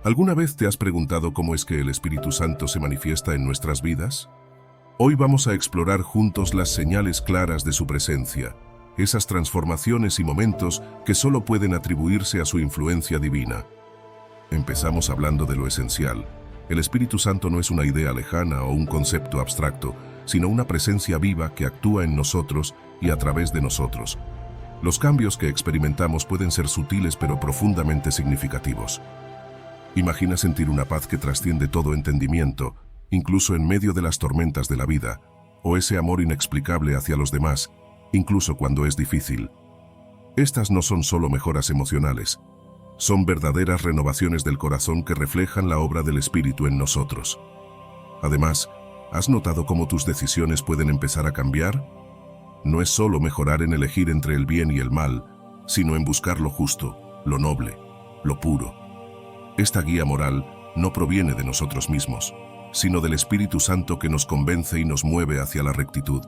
¿Alguna vez te has preguntado cómo es que el Espíritu Santo se manifiesta en nuestras vidas? Hoy vamos a explorar juntos las señales claras de su presencia, esas transformaciones y momentos que solo pueden atribuirse a su influencia divina. Empezamos hablando de lo esencial. El Espíritu Santo no es una idea lejana o un concepto abstracto, sino una presencia viva que actúa en nosotros y a través de nosotros. Los cambios que experimentamos pueden ser sutiles pero profundamente significativos. Imagina sentir una paz que trasciende todo entendimiento, incluso en medio de las tormentas de la vida, o ese amor inexplicable hacia los demás, incluso cuando es difícil. Estas no son solo mejoras emocionales, son verdaderas renovaciones del corazón que reflejan la obra del Espíritu en nosotros. Además, ¿has notado cómo tus decisiones pueden empezar a cambiar? No es solo mejorar en elegir entre el bien y el mal, sino en buscar lo justo, lo noble, lo puro. Esta guía moral no proviene de nosotros mismos, sino del Espíritu Santo que nos convence y nos mueve hacia la rectitud.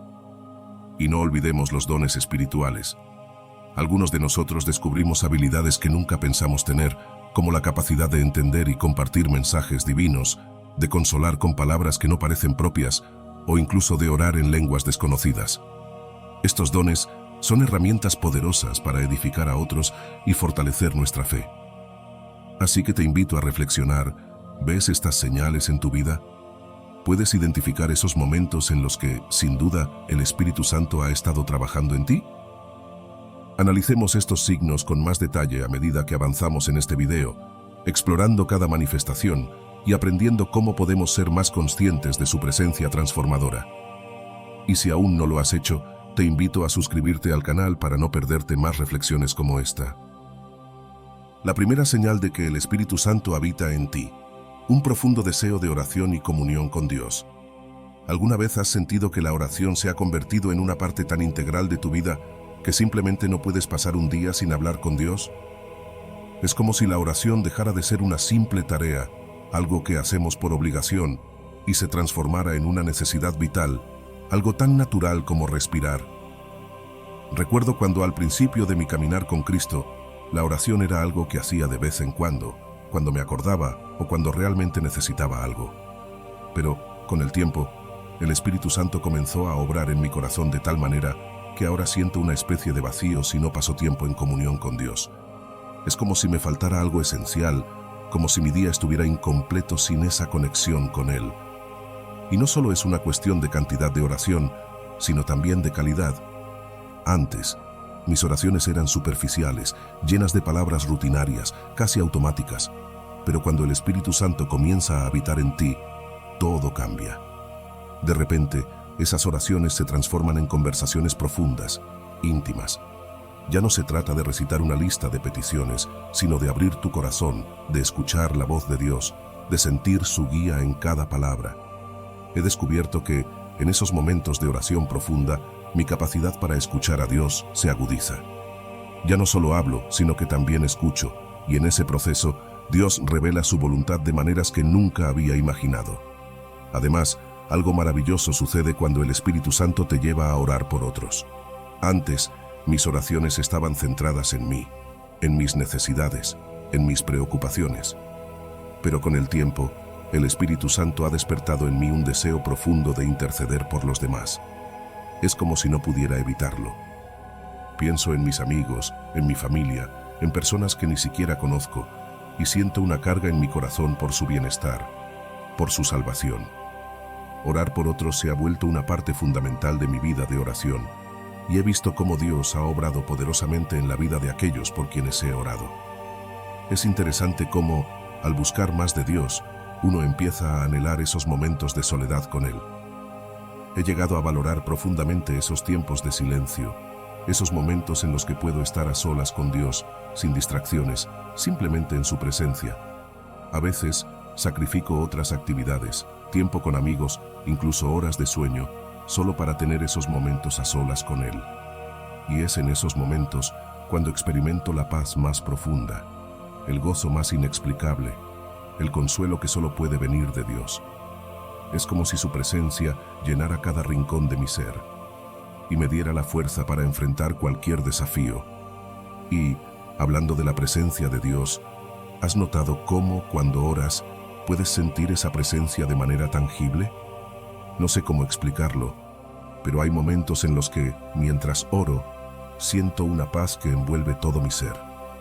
Y no olvidemos los dones espirituales. Algunos de nosotros descubrimos habilidades que nunca pensamos tener, como la capacidad de entender y compartir mensajes divinos, de consolar con palabras que no parecen propias, o incluso de orar en lenguas desconocidas. Estos dones son herramientas poderosas para edificar a otros y fortalecer nuestra fe. Así que te invito a reflexionar. ¿Ves estas señales en tu vida? ¿Puedes identificar esos momentos en los que, sin duda, el Espíritu Santo ha estado trabajando en ti? Analicemos estos signos con más detalle a medida que avanzamos en este video, explorando cada manifestación y aprendiendo cómo podemos ser más conscientes de su presencia transformadora. Y si aún no lo has hecho, te invito a suscribirte al canal para no perderte más reflexiones como esta. La primera señal de que el Espíritu Santo habita en ti: un profundo deseo de oración y comunión con Dios. ¿Alguna vez has sentido que la oración se ha convertido en una parte tan integral de tu vida que simplemente no puedes pasar un día sin hablar con Dios? Es como si la oración dejara de ser una simple tarea, algo que hacemos por obligación, y se transformara en una necesidad vital, algo tan natural como respirar. Recuerdo cuando al principio de mi caminar con Cristo, la oración era algo que hacía de vez en cuando me acordaba o cuando realmente necesitaba algo. Pero, con el tiempo, el Espíritu Santo comenzó a obrar en mi corazón de tal manera que ahora siento una especie de vacío si no paso tiempo en comunión con Dios. Es como si me faltara algo esencial, como si mi día estuviera incompleto sin esa conexión con Él. Y no solo es una cuestión de cantidad de oración, sino también de calidad. Antes, mis oraciones eran superficiales, llenas de palabras rutinarias, casi automáticas. Pero cuando el Espíritu Santo comienza a habitar en ti, todo cambia. De repente, esas oraciones se transforman en conversaciones profundas, íntimas. Ya no se trata de recitar una lista de peticiones, sino de abrir tu corazón, de escuchar la voz de Dios, de sentir su guía en cada palabra. He descubierto que, en esos momentos de oración profunda, mi capacidad para escuchar a Dios se agudiza. Ya no solo hablo, sino que también escucho, y en ese proceso, Dios revela su voluntad de maneras que nunca había imaginado. Además, algo maravilloso sucede cuando el Espíritu Santo te lleva a orar por otros. Antes, mis oraciones estaban centradas en mí, en mis necesidades, en mis preocupaciones. Pero con el tiempo, el Espíritu Santo ha despertado en mí un deseo profundo de interceder por los demás. Es como si no pudiera evitarlo. Pienso en mis amigos, en mi familia, en personas que ni siquiera conozco, y siento una carga en mi corazón por su bienestar, por su salvación. Orar por otros se ha vuelto una parte fundamental de mi vida de oración, y he visto cómo Dios ha obrado poderosamente en la vida de aquellos por quienes he orado. Es interesante cómo, al buscar más de Dios, uno empieza a anhelar esos momentos de soledad con Él. He llegado a valorar profundamente esos tiempos de silencio, esos momentos en los que puedo estar a solas con Dios, sin distracciones, simplemente en su presencia. A veces, sacrifico otras actividades, tiempo con amigos, incluso horas de sueño, solo para tener esos momentos a solas con Él. Y es en esos momentos cuando experimento la paz más profunda, el gozo más inexplicable, el consuelo que solo puede venir de Dios. Es como si su presencia llenara cada rincón de mi ser y me diera la fuerza para enfrentar cualquier desafío. Y, hablando de la presencia de Dios, ¿Has notado cómo, cuando oras, puedes sentir esa presencia de manera tangible? No sé cómo explicarlo, pero hay momentos en los que, mientras oro, siento una paz que envuelve todo mi ser,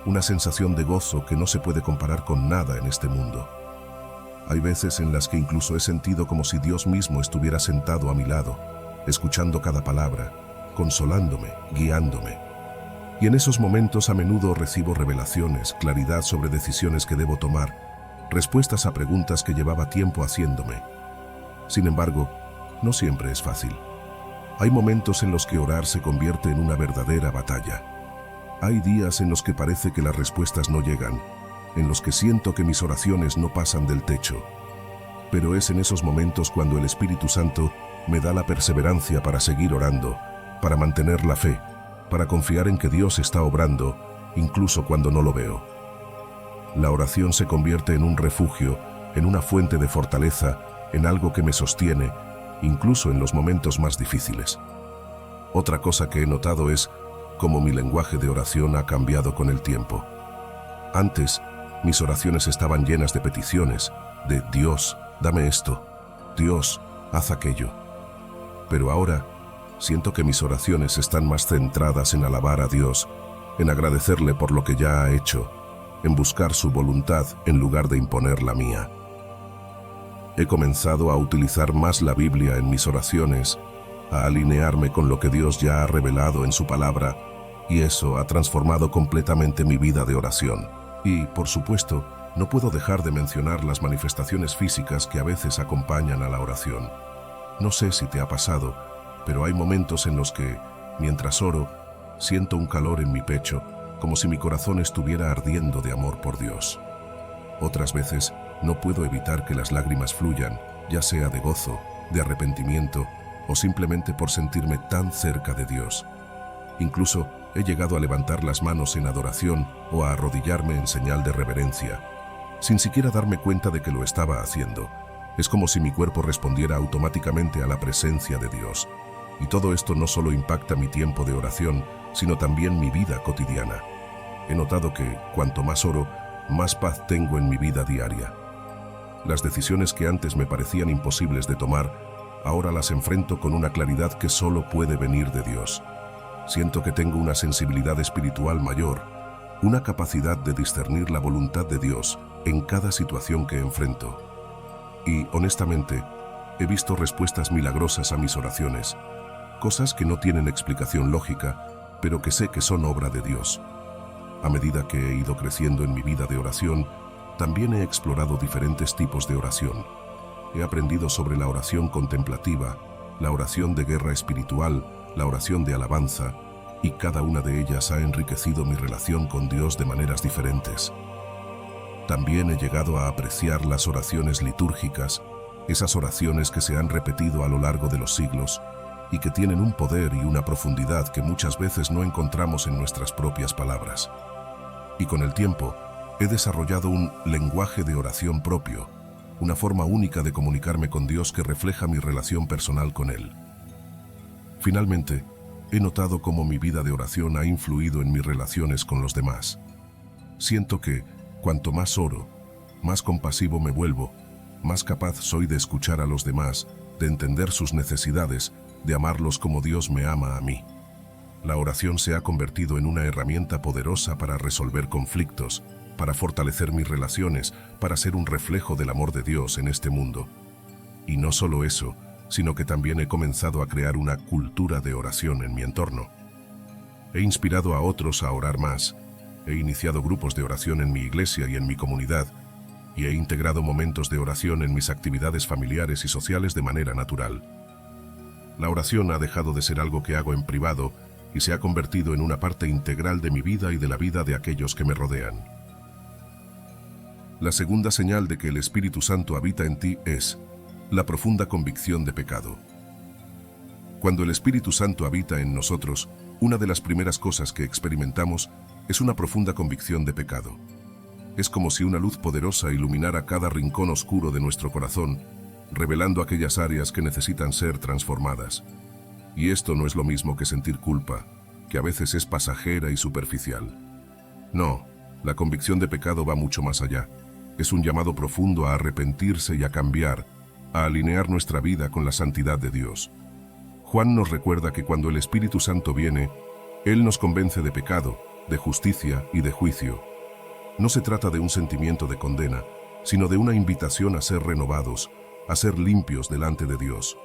una sensación de gozo que no se puede comparar con nada en este mundo. Hay veces en las que incluso he sentido como si Dios mismo estuviera sentado a mi lado, escuchando cada palabra, consolándome, guiándome. Y en esos momentos a menudo recibo revelaciones, claridad sobre decisiones que debo tomar, respuestas a preguntas que llevaba tiempo haciéndome. Sin embargo, no siempre es fácil. Hay momentos en los que orar se convierte en una verdadera batalla. Hay días en los que parece que las respuestas no llegan, en los que siento que mis oraciones no pasan del techo. Pero es en esos momentos cuando el Espíritu Santo me da la perseverancia para seguir orando, para mantener la fe, para confiar en que Dios está obrando, incluso cuando no lo veo. La oración se convierte en un refugio, en una fuente de fortaleza, en algo que me sostiene, incluso en los momentos más difíciles. Otra cosa que he notado es cómo mi lenguaje de oración ha cambiado con el tiempo. Antes, mis oraciones estaban llenas de peticiones, de Dios, dame esto, Dios, haz aquello. Pero ahora, siento que mis oraciones están más centradas en alabar a Dios, en agradecerle por lo que ya ha hecho, en buscar su voluntad en lugar de imponer la mía. He comenzado a utilizar más la Biblia en mis oraciones, a alinearme con lo que Dios ya ha revelado en su palabra, y eso ha transformado completamente mi vida de oración. Y, por supuesto, no puedo dejar de mencionar las manifestaciones físicas que a veces acompañan a la oración. No sé si te ha pasado, pero hay momentos en los que, mientras oro, siento un calor en mi pecho, como si mi corazón estuviera ardiendo de amor por Dios. Otras veces, no puedo evitar que las lágrimas fluyan, ya sea de gozo, de arrepentimiento, o simplemente por sentirme tan cerca de Dios. Incluso he llegado a levantar las manos en adoración o a arrodillarme en señal de reverencia, sin siquiera darme cuenta de que lo estaba haciendo. Es como si mi cuerpo respondiera automáticamente a la presencia de Dios. Y todo esto no solo impacta mi tiempo de oración, sino también mi vida cotidiana. He notado que, cuanto más oro, más paz tengo en mi vida diaria. Las decisiones que antes me parecían imposibles de tomar, ahora las enfrento con una claridad que solo puede venir de Dios. Siento que tengo una sensibilidad espiritual mayor, una capacidad de discernir la voluntad de Dios en cada situación que enfrento. Y, honestamente, he visto respuestas milagrosas a mis oraciones, cosas que no tienen explicación lógica, pero que sé que son obra de Dios. A medida que he ido creciendo en mi vida de oración, también he explorado diferentes tipos de oración. He aprendido sobre la oración contemplativa, la oración de guerra espiritual, la oración de alabanza, y cada una de ellas ha enriquecido mi relación con Dios de maneras diferentes. También he llegado a apreciar las oraciones litúrgicas, esas oraciones que se han repetido a lo largo de los siglos y que tienen un poder y una profundidad que muchas veces no encontramos en nuestras propias palabras. Y con el tiempo, he desarrollado un lenguaje de oración propio, una forma única de comunicarme con Dios que refleja mi relación personal con Él. Finalmente, he notado cómo mi vida de oración ha influido en mis relaciones con los demás. Siento que, cuanto más oro, más compasivo me vuelvo, más capaz soy de escuchar a los demás, de entender sus necesidades, de amarlos como Dios me ama a mí. La oración se ha convertido en una herramienta poderosa para resolver conflictos, para fortalecer mis relaciones, para ser un reflejo del amor de Dios en este mundo. Y no solo eso, sino que también he comenzado a crear una cultura de oración en mi entorno. He inspirado a otros a orar más, he iniciado grupos de oración en mi iglesia y en mi comunidad, y he integrado momentos de oración en mis actividades familiares y sociales de manera natural. La oración ha dejado de ser algo que hago en privado y se ha convertido en una parte integral de mi vida y de la vida de aquellos que me rodean. La segunda señal de que el Espíritu Santo habita en ti es la profunda convicción de pecado. Cuando el Espíritu Santo habita en nosotros, una de las primeras cosas que experimentamos es una profunda convicción de pecado. Es como si una luz poderosa iluminara cada rincón oscuro de nuestro corazón, revelando aquellas áreas que necesitan ser transformadas. Y esto no es lo mismo que sentir culpa, que a veces es pasajera y superficial. No, La convicción de pecado va mucho más allá. Es un llamado profundo a arrepentirse y a cambiar, a alinear nuestra vida con la santidad de Dios. Juan nos recuerda que cuando el Espíritu Santo viene, Él nos convence de pecado, de justicia y de juicio. No se trata de un sentimiento de condena, sino de una invitación a ser renovados, a ser limpios delante de Dios.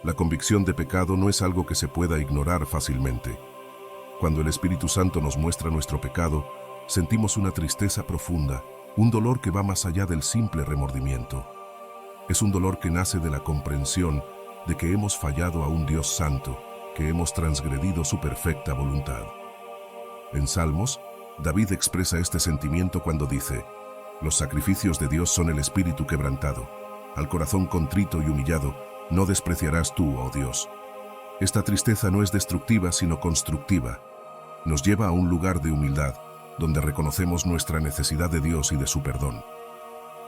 La convicción de pecado no es algo que se pueda ignorar fácilmente. Cuando el Espíritu Santo nos muestra nuestro pecado, sentimos una tristeza profunda, un dolor que va más allá del simple remordimiento. Es un dolor que nace de la comprensión de que hemos fallado a un Dios santo, que hemos transgredido su perfecta voluntad. En Salmos, David expresa este sentimiento cuando dice: «Los sacrificios de Dios son el espíritu quebrantado. Al corazón contrito y humillado, no despreciarás tú, oh Dios». Esta tristeza no es destructiva, sino constructiva. Nos lleva a un lugar de humildad, donde reconocemos nuestra necesidad de Dios y de su perdón.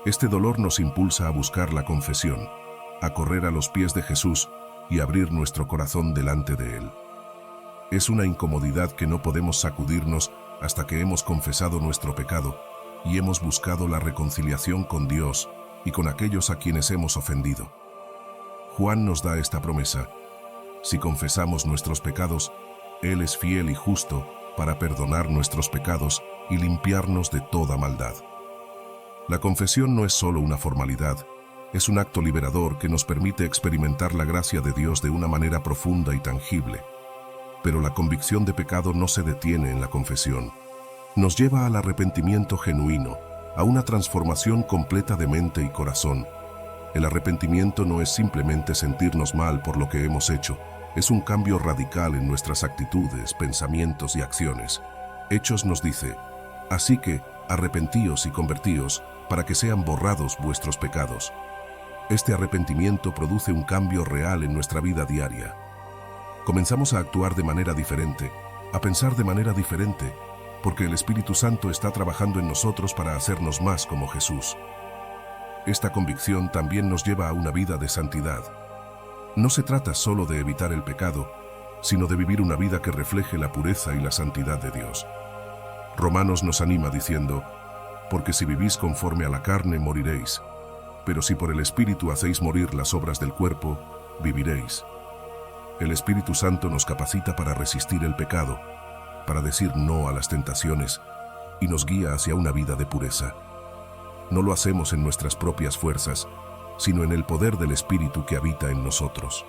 Este dolor nos impulsa a buscar la confesión, a correr a los pies de Jesús y abrir nuestro corazón delante de Él. Es una incomodidad que no podemos sacudirnos hasta que hemos confesado nuestro pecado y hemos buscado la reconciliación con Dios y con aquellos a quienes hemos ofendido. Juan nos da esta promesa: si confesamos nuestros pecados, Él es fiel y justo para perdonar nuestros pecados y limpiarnos de toda maldad. La confesión no es solo una formalidad, es un acto liberador que nos permite experimentar la gracia de Dios de una manera profunda y tangible. Pero la convicción de pecado no se detiene en la confesión. Nos lleva al arrepentimiento genuino, a una transformación completa de mente y corazón. El arrepentimiento no es simplemente sentirnos mal por lo que hemos hecho, es un cambio radical en nuestras actitudes, pensamientos y acciones. Hechos nos dice: «Así que, arrepentíos y convertíos, para que sean borrados vuestros pecados». Este arrepentimiento produce un cambio real en nuestra vida diaria. Comenzamos a actuar de manera diferente, a pensar de manera diferente, porque el Espíritu Santo está trabajando en nosotros para hacernos más como Jesús. Esta convicción también nos lleva a una vida de santidad. No se trata solo de evitar el pecado, sino de vivir una vida que refleje la pureza y la santidad de Dios. Romanos nos anima diciendo: «Porque si vivís conforme a la carne, moriréis. Pero si por el Espíritu hacéis morir las obras del cuerpo, viviréis». El Espíritu Santo nos capacita para resistir el pecado, para decir no a las tentaciones, y nos guía hacia una vida de pureza. No lo hacemos en nuestras propias fuerzas, sino en el poder del Espíritu que habita en nosotros.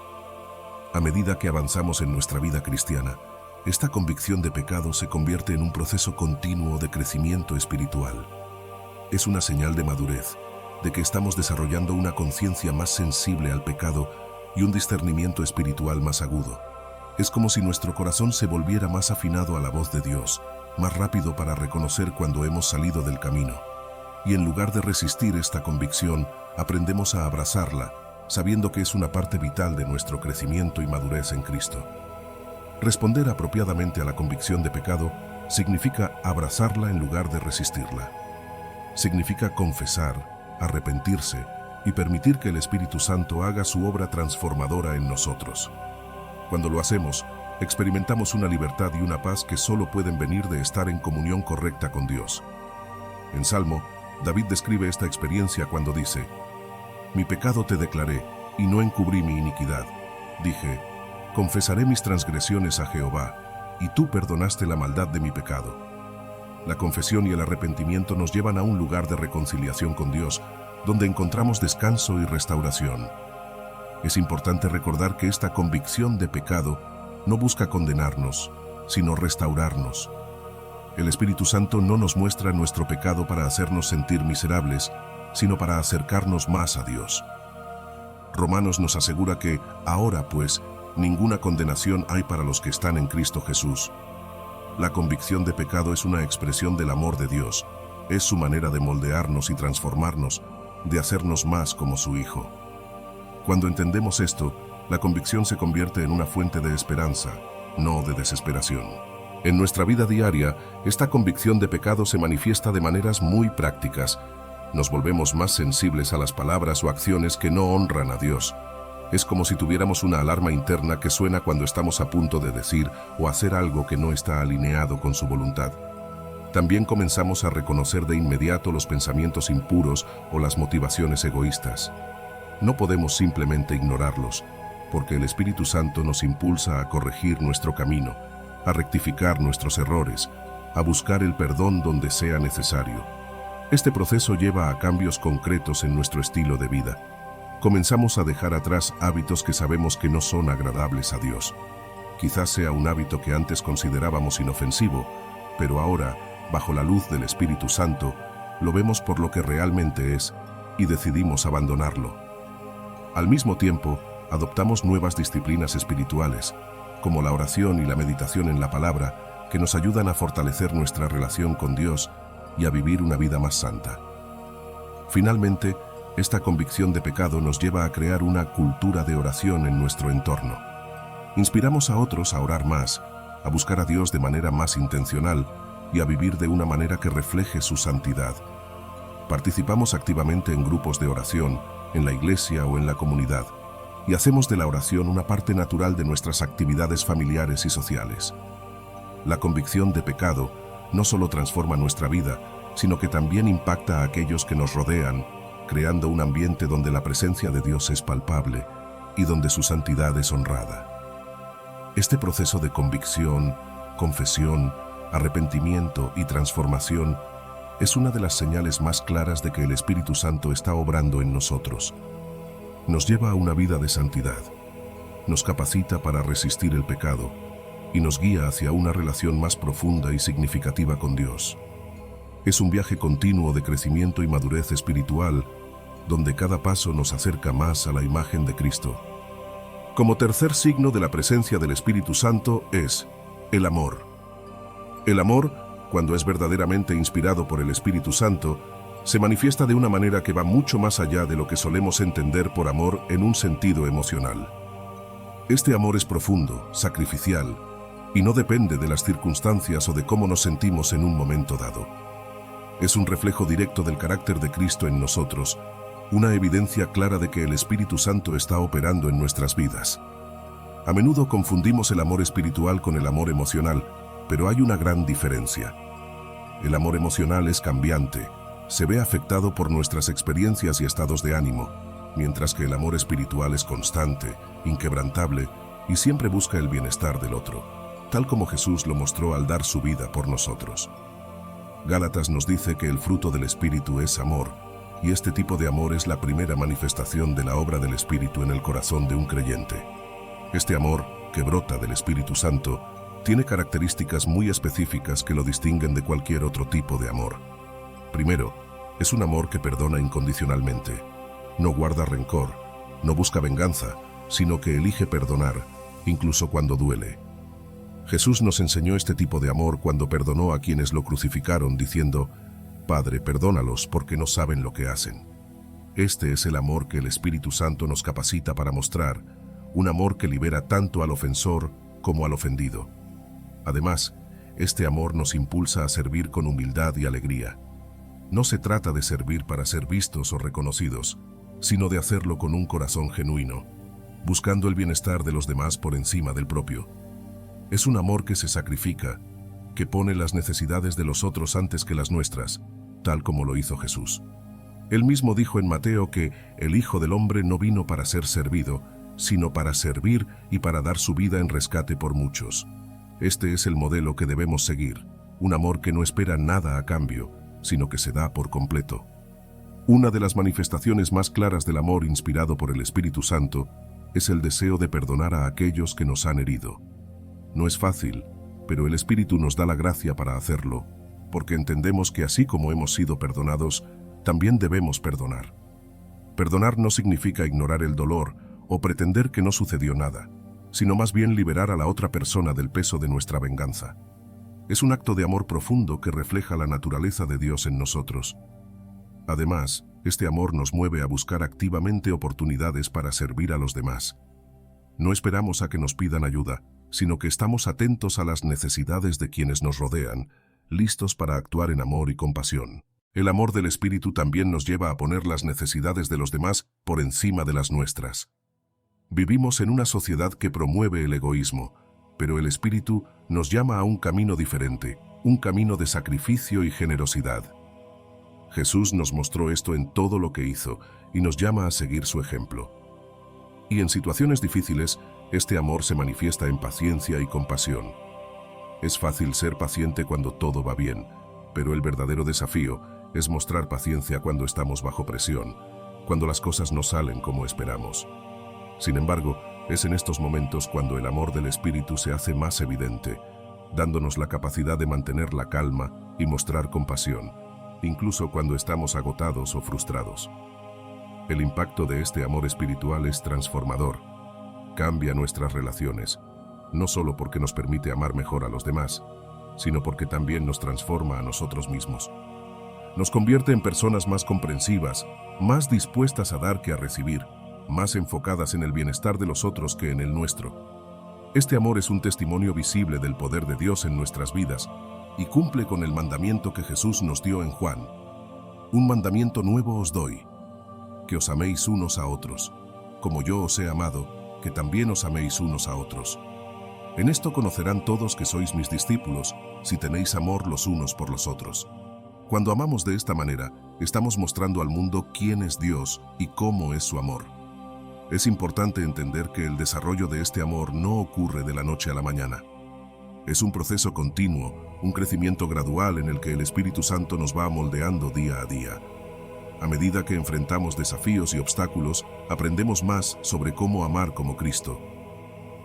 A medida que avanzamos en nuestra vida cristiana, esta convicción de pecado se convierte en un proceso continuo de crecimiento espiritual. Es una señal de madurez, de que estamos desarrollando una conciencia más sensible al pecado y un discernimiento espiritual más agudo. Es como si nuestro corazón se volviera más afinado a la voz de Dios, más rápido para reconocer cuando hemos salido del camino. Y en lugar de resistir esta convicción, aprendemos a abrazarla, sabiendo que es una parte vital de nuestro crecimiento y madurez en Cristo. Responder apropiadamente a la convicción de pecado significa abrazarla en lugar de resistirla. Significa confesar, arrepentirse y permitir que el Espíritu Santo haga su obra transformadora en nosotros. Cuando lo hacemos, experimentamos una libertad y una paz que solo pueden venir de estar en comunión correcta con Dios. En Salmo, David describe esta experiencia cuando dice: «Mi pecado te declaré, y no encubrí mi iniquidad. Dije, confesaré mis transgresiones a Jehová, y tú perdonaste la maldad de mi pecado». La confesión y el arrepentimiento nos llevan a un lugar de reconciliación con Dios, donde encontramos descanso y restauración. Es importante recordar que esta convicción de pecado no busca condenarnos, sino restaurarnos. El Espíritu Santo no nos muestra nuestro pecado para hacernos sentir miserables, sino para acercarnos más a Dios. Romanos nos asegura que, ahora pues, ninguna condenación hay para los que están en Cristo Jesús. La convicción de pecado es una expresión del amor de Dios. Es su manera de moldearnos y transformarnos, de hacernos más como su Hijo. Cuando entendemos esto, la convicción se convierte en una fuente de esperanza, no de desesperación. En nuestra vida diaria, esta convicción de pecado se manifiesta de maneras muy prácticas. Nos volvemos más sensibles a las palabras o acciones que no honran a Dios. Es como si tuviéramos una alarma interna que suena cuando estamos a punto de decir o hacer algo que no está alineado con su voluntad. También comenzamos a reconocer de inmediato los pensamientos impuros o las motivaciones egoístas. No podemos simplemente ignorarlos, porque el Espíritu Santo nos impulsa a corregir nuestro camino, a rectificar nuestros errores, a buscar el perdón donde sea necesario. Este proceso lleva a cambios concretos en nuestro estilo de vida. Comenzamos a dejar atrás hábitos que sabemos que no son agradables a Dios. Quizás sea un hábito que antes considerábamos inofensivo, pero ahora, bajo la luz del Espíritu Santo, lo vemos por lo que realmente es y decidimos abandonarlo. Al mismo tiempo, adoptamos nuevas disciplinas espirituales, como la oración y la meditación en la palabra, que nos ayudan a fortalecer nuestra relación con Dios y a vivir una vida más santa. Finalmente, esta convicción de pecado nos lleva a crear una cultura de oración en nuestro entorno. Inspiramos a otros a orar más, a buscar a Dios de manera más intencional y a vivir de una manera que refleje su santidad. Participamos activamente en grupos de oración, en la iglesia o en la comunidad, y hacemos de la oración una parte natural de nuestras actividades familiares y sociales. La convicción de pecado no solo transforma nuestra vida, sino que también impacta a aquellos que nos rodean, creando un ambiente donde la presencia de Dios es palpable y donde su santidad es honrada. Este proceso de convicción, confesión, arrepentimiento y transformación es una de las señales más claras de que el Espíritu Santo está obrando en nosotros. Nos lleva a una vida de santidad, nos capacita para resistir el pecado y nos guía hacia una relación más profunda y significativa con Dios. Es un viaje continuo de crecimiento y madurez espiritual, donde cada paso nos acerca más a la imagen de Cristo. Como tercer signo de la presencia del Espíritu Santo es el amor. El amor, cuando es verdaderamente inspirado por el Espíritu Santo, se manifiesta de una manera que va mucho más allá de lo que solemos entender por amor en un sentido emocional. Este amor es profundo, sacrificial, y no depende de las circunstancias o de cómo nos sentimos en un momento dado. Es un reflejo directo del carácter de Cristo en nosotros, una evidencia clara de que el Espíritu Santo está operando en nuestras vidas. A menudo confundimos el amor espiritual con el amor emocional, pero hay una gran diferencia. El amor emocional es cambiante, se ve afectado por nuestras experiencias y estados de ánimo, mientras que el amor espiritual es constante, inquebrantable y siempre busca el bienestar del otro, tal como Jesús lo mostró al dar su vida por nosotros. Gálatas nos dice que el fruto del Espíritu es amor, y este tipo de amor es la primera manifestación de la obra del Espíritu en el corazón de un creyente. Este amor, que brota del Espíritu Santo, tiene características muy específicas que lo distinguen de cualquier otro tipo de amor. Primero, es un amor que perdona incondicionalmente. No guarda rencor, no busca venganza, sino que elige perdonar, incluso cuando duele. Jesús nos enseñó este tipo de amor cuando perdonó a quienes lo crucificaron, diciendo: «Padre, perdónalos porque no saben lo que hacen». Este es el amor que el Espíritu Santo nos capacita para mostrar, un amor que libera tanto al ofensor como al ofendido. Además, este amor nos impulsa a servir con humildad y alegría. No se trata de servir para ser vistos o reconocidos, sino de hacerlo con un corazón genuino, buscando el bienestar de los demás por encima del propio. Es un amor que se sacrifica, que pone las necesidades de los otros antes que las nuestras, tal como lo hizo Jesús. Él mismo dijo en Mateo que el Hijo del Hombre no vino para ser servido, sino para servir y para dar su vida en rescate por muchos. Este es el modelo que debemos seguir, un amor que no espera nada a cambio, sino que se da por completo. Una de las manifestaciones más claras del amor inspirado por el Espíritu Santo es el deseo de perdonar a aquellos que nos han herido. No es fácil, pero el Espíritu nos da la gracia para hacerlo, porque entendemos que así como hemos sido perdonados, también debemos perdonar. Perdonar no significa ignorar el dolor o pretender que no sucedió nada, sino más bien liberar a la otra persona del peso de nuestra venganza. Es un acto de amor profundo que refleja la naturaleza de Dios en nosotros. Además, este amor nos mueve a buscar activamente oportunidades para servir a los demás. No esperamos a que nos pidan ayuda, sino que estamos atentos a las necesidades de quienes nos rodean, listos para actuar en amor y compasión. El amor del Espíritu también nos lleva a poner las necesidades de los demás por encima de las nuestras. Vivimos en una sociedad que promueve el egoísmo, pero el Espíritu nos llama a un camino diferente, un camino de sacrificio y generosidad. Jesús nos mostró esto en todo lo que hizo y nos llama a seguir su ejemplo. Y en situaciones difíciles, este amor se manifiesta en paciencia y compasión. Es fácil ser paciente cuando todo va bien, pero el verdadero desafío es mostrar paciencia cuando estamos bajo presión, cuando las cosas no salen como esperamos. Sin embargo, es en estos momentos cuando el amor del Espíritu se hace más evidente, dándonos la capacidad de mantener la calma y mostrar compasión, incluso cuando estamos agotados o frustrados. El impacto de este amor espiritual es transformador. Cambia nuestras relaciones, no solo porque nos permite amar mejor a los demás, sino porque también nos transforma a nosotros mismos. Nos convierte en personas más comprensivas, más dispuestas a dar que a recibir, más enfocadas en el bienestar de los otros que en el nuestro. Este amor es un testimonio visible del poder de Dios en nuestras vidas y cumple con el mandamiento que Jesús nos dio en Juan. Un mandamiento nuevo os doy, que os améis unos a otros, como yo os he amado, que también os améis unos a otros. En esto conocerán todos que sois mis discípulos, si tenéis amor los unos por los otros. Cuando amamos de esta manera, estamos mostrando al mundo quién es Dios y cómo es su amor. Es importante entender que el desarrollo de este amor no ocurre de la noche a la mañana. Es un proceso continuo, un crecimiento gradual en el que el Espíritu Santo nos va moldeando día a día. A medida que enfrentamos desafíos y obstáculos, aprendemos más sobre cómo amar como Cristo.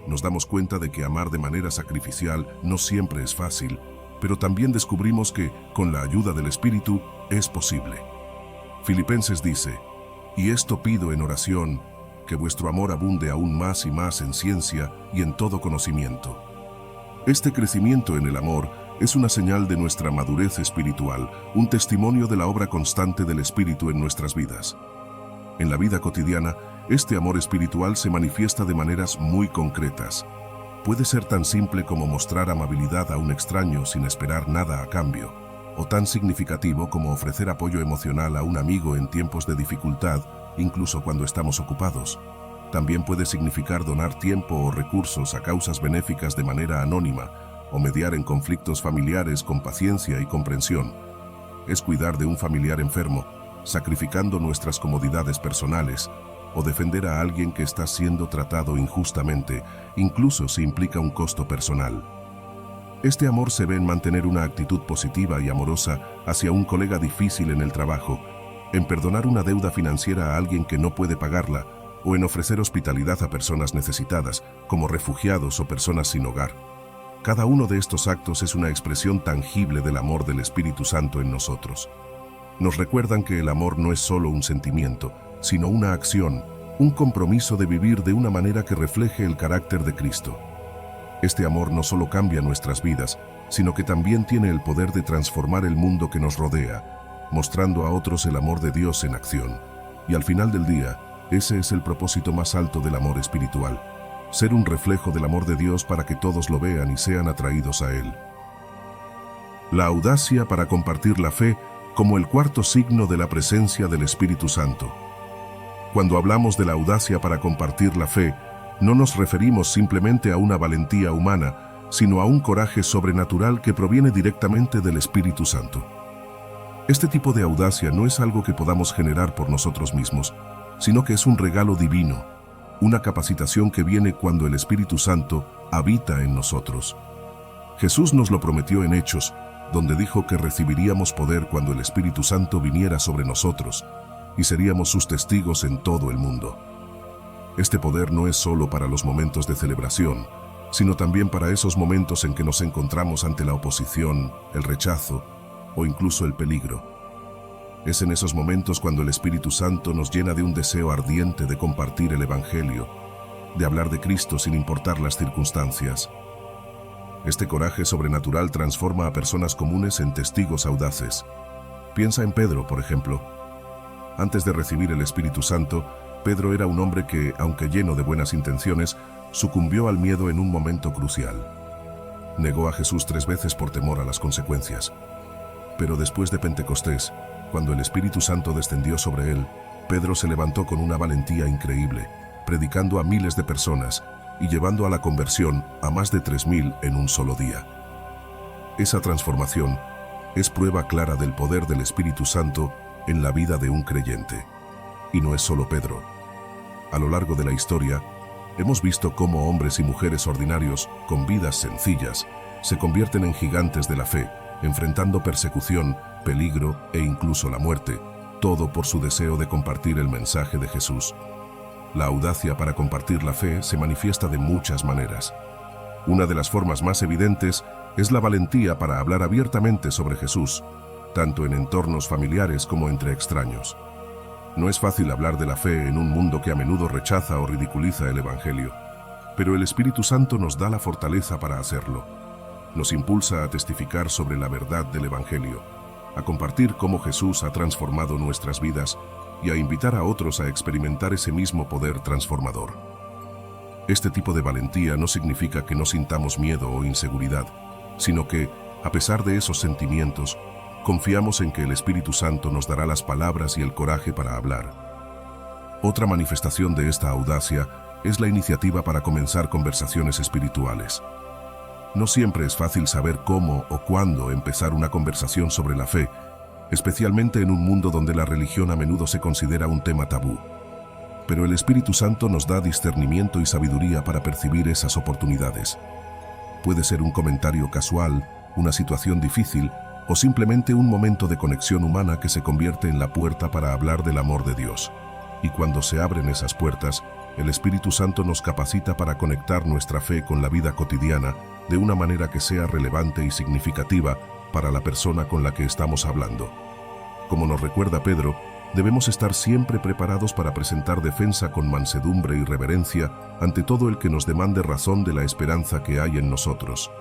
Nos damos cuenta de que amar de manera sacrificial no siempre es fácil, pero también descubrimos que, con la ayuda del Espíritu, es posible. Filipenses dice, «Y esto pido en oración, que vuestro amor abunde aún más y más en ciencia y en todo conocimiento». Este crecimiento en el amor es una señal de nuestra madurez espiritual, un testimonio de la obra constante del Espíritu en nuestras vidas. En la vida cotidiana, este amor espiritual se manifiesta de maneras muy concretas. Puede ser tan simple como mostrar amabilidad a un extraño sin esperar nada a cambio, o tan significativo como ofrecer apoyo emocional a un amigo en tiempos de dificultad, incluso cuando estamos ocupados. También puede significar donar tiempo o recursos a causas benéficas de manera anónima, o mediar en conflictos familiares con paciencia y comprensión. Es cuidar de un familiar enfermo, sacrificando nuestras comodidades personales, o defender a alguien que está siendo tratado injustamente, incluso si implica un costo personal. Este amor se ve en mantener una actitud positiva y amorosa hacia un colega difícil en el trabajo, en perdonar una deuda financiera a alguien que no puede pagarla, o en ofrecer hospitalidad a personas necesitadas, como refugiados o personas sin hogar. Cada uno de estos actos es una expresión tangible del amor del Espíritu Santo en nosotros. Nos recuerdan que el amor no es solo un sentimiento, sino una acción, un compromiso de vivir de una manera que refleje el carácter de Cristo. Este amor no solo cambia nuestras vidas, sino que también tiene el poder de transformar el mundo que nos rodea, mostrando a otros el amor de Dios en acción. Y al final del día, ese es el propósito más alto del amor espiritual: ser un reflejo del amor de Dios para que todos lo vean y sean atraídos a Él. La audacia para compartir la fe como el cuarto signo de la presencia del Espíritu Santo. Cuando hablamos de la audacia para compartir la fe, no nos referimos simplemente a una valentía humana, sino a un coraje sobrenatural que proviene directamente del Espíritu Santo. Este tipo de audacia no es algo que podamos generar por nosotros mismos, sino que es un regalo divino, una capacitación que viene cuando el Espíritu Santo habita en nosotros. Jesús nos lo prometió en Hechos, donde dijo que recibiríamos poder cuando el Espíritu Santo viniera sobre nosotros, y seríamos sus testigos en todo el mundo. Este poder no es solo para los momentos de celebración, sino también para esos momentos en que nos encontramos ante la oposición, el rechazo o incluso el peligro. Es en esos momentos cuando el Espíritu Santo nos llena de un deseo ardiente de compartir el Evangelio, de hablar de Cristo sin importar las circunstancias. Este coraje sobrenatural transforma a personas comunes en testigos audaces. Piensa en Pedro, por ejemplo. Antes de recibir el Espíritu Santo, Pedro era un hombre que, aunque lleno de buenas intenciones, sucumbió al miedo en un momento crucial. Negó a Jesús 3 veces por temor a las consecuencias. Pero después de Pentecostés, cuando el Espíritu Santo descendió sobre él, Pedro se levantó con una valentía increíble, predicando a miles de personas y llevando a la conversión a más de 3.000 en un solo día. Esa transformación es prueba clara del poder del Espíritu Santo en la vida de un creyente. Y no es solo Pedro. A lo largo de la historia, hemos visto cómo hombres y mujeres ordinarios, con vidas sencillas, se convierten en gigantes de la fe, enfrentando persecución, peligro e incluso la muerte, todo por su deseo de compartir el mensaje de Jesús. La audacia para compartir la fe se manifiesta de muchas maneras. Una de las formas más evidentes es la valentía para hablar abiertamente sobre Jesús, tanto en entornos familiares como entre extraños. No es fácil hablar de la fe en un mundo que a menudo rechaza o ridiculiza el Evangelio, pero el Espíritu Santo nos da la fortaleza para hacerlo. Nos impulsa a testificar sobre la verdad del Evangelio, a compartir cómo Jesús ha transformado nuestras vidas y a invitar a otros a experimentar ese mismo poder transformador. Este tipo de valentía no significa que no sintamos miedo o inseguridad, sino que, a pesar de esos sentimientos, confiamos en que el Espíritu Santo nos dará las palabras y el coraje para hablar. Otra manifestación de esta audacia es la iniciativa para comenzar conversaciones espirituales. No siempre es fácil saber cómo o cuándo empezar una conversación sobre la fe, especialmente en un mundo donde la religión a menudo se considera un tema tabú. Pero el Espíritu Santo nos da discernimiento y sabiduría para percibir esas oportunidades. Puede ser un comentario casual, una situación difícil o simplemente un momento de conexión humana que se convierte en la puerta para hablar del amor de Dios. Y cuando se abren esas puertas, el Espíritu Santo nos capacita para conectar nuestra fe con la vida cotidiana de una manera que sea relevante y significativa para la persona con la que estamos hablando. Como nos recuerda Pedro, debemos estar siempre preparados para presentar defensa con mansedumbre y reverencia ante todo el que nos demande razón de la esperanza que hay en nosotros.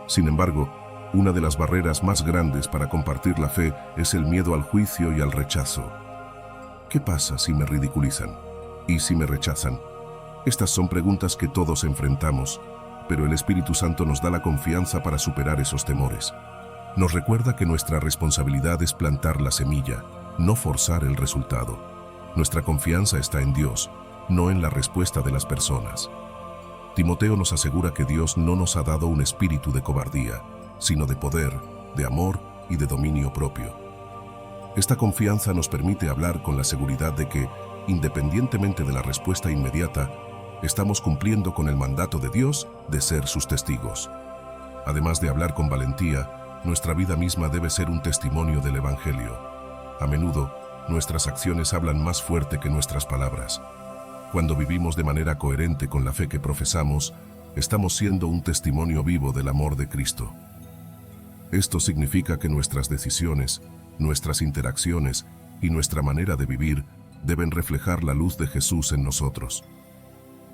Sin embargo, una de las barreras más grandes para compartir la fe es el miedo al juicio y al rechazo. ¿Qué pasa si me ridiculizan? ¿Y si me rechazan? Estas son preguntas que todos enfrentamos, pero el Espíritu Santo nos da la confianza para superar esos temores. Nos recuerda que nuestra responsabilidad es plantar la semilla, no forzar el resultado. Nuestra confianza está en Dios, no en la respuesta de las personas. Timoteo nos asegura que Dios no nos ha dado un espíritu de cobardía, sino de poder, de amor y de dominio propio. Esta confianza nos permite hablar con la seguridad de que, independientemente de la respuesta inmediata, estamos cumpliendo con el mandato de Dios de ser sus testigos. Además de hablar con valentía, nuestra vida misma debe ser un testimonio del Evangelio. A menudo, nuestras acciones hablan más fuerte que nuestras palabras. Cuando vivimos de manera coherente con la fe que profesamos, estamos siendo un testimonio vivo del amor de Cristo. Esto significa que nuestras decisiones, nuestras interacciones y nuestra manera de vivir deben reflejar la luz de Jesús en nosotros.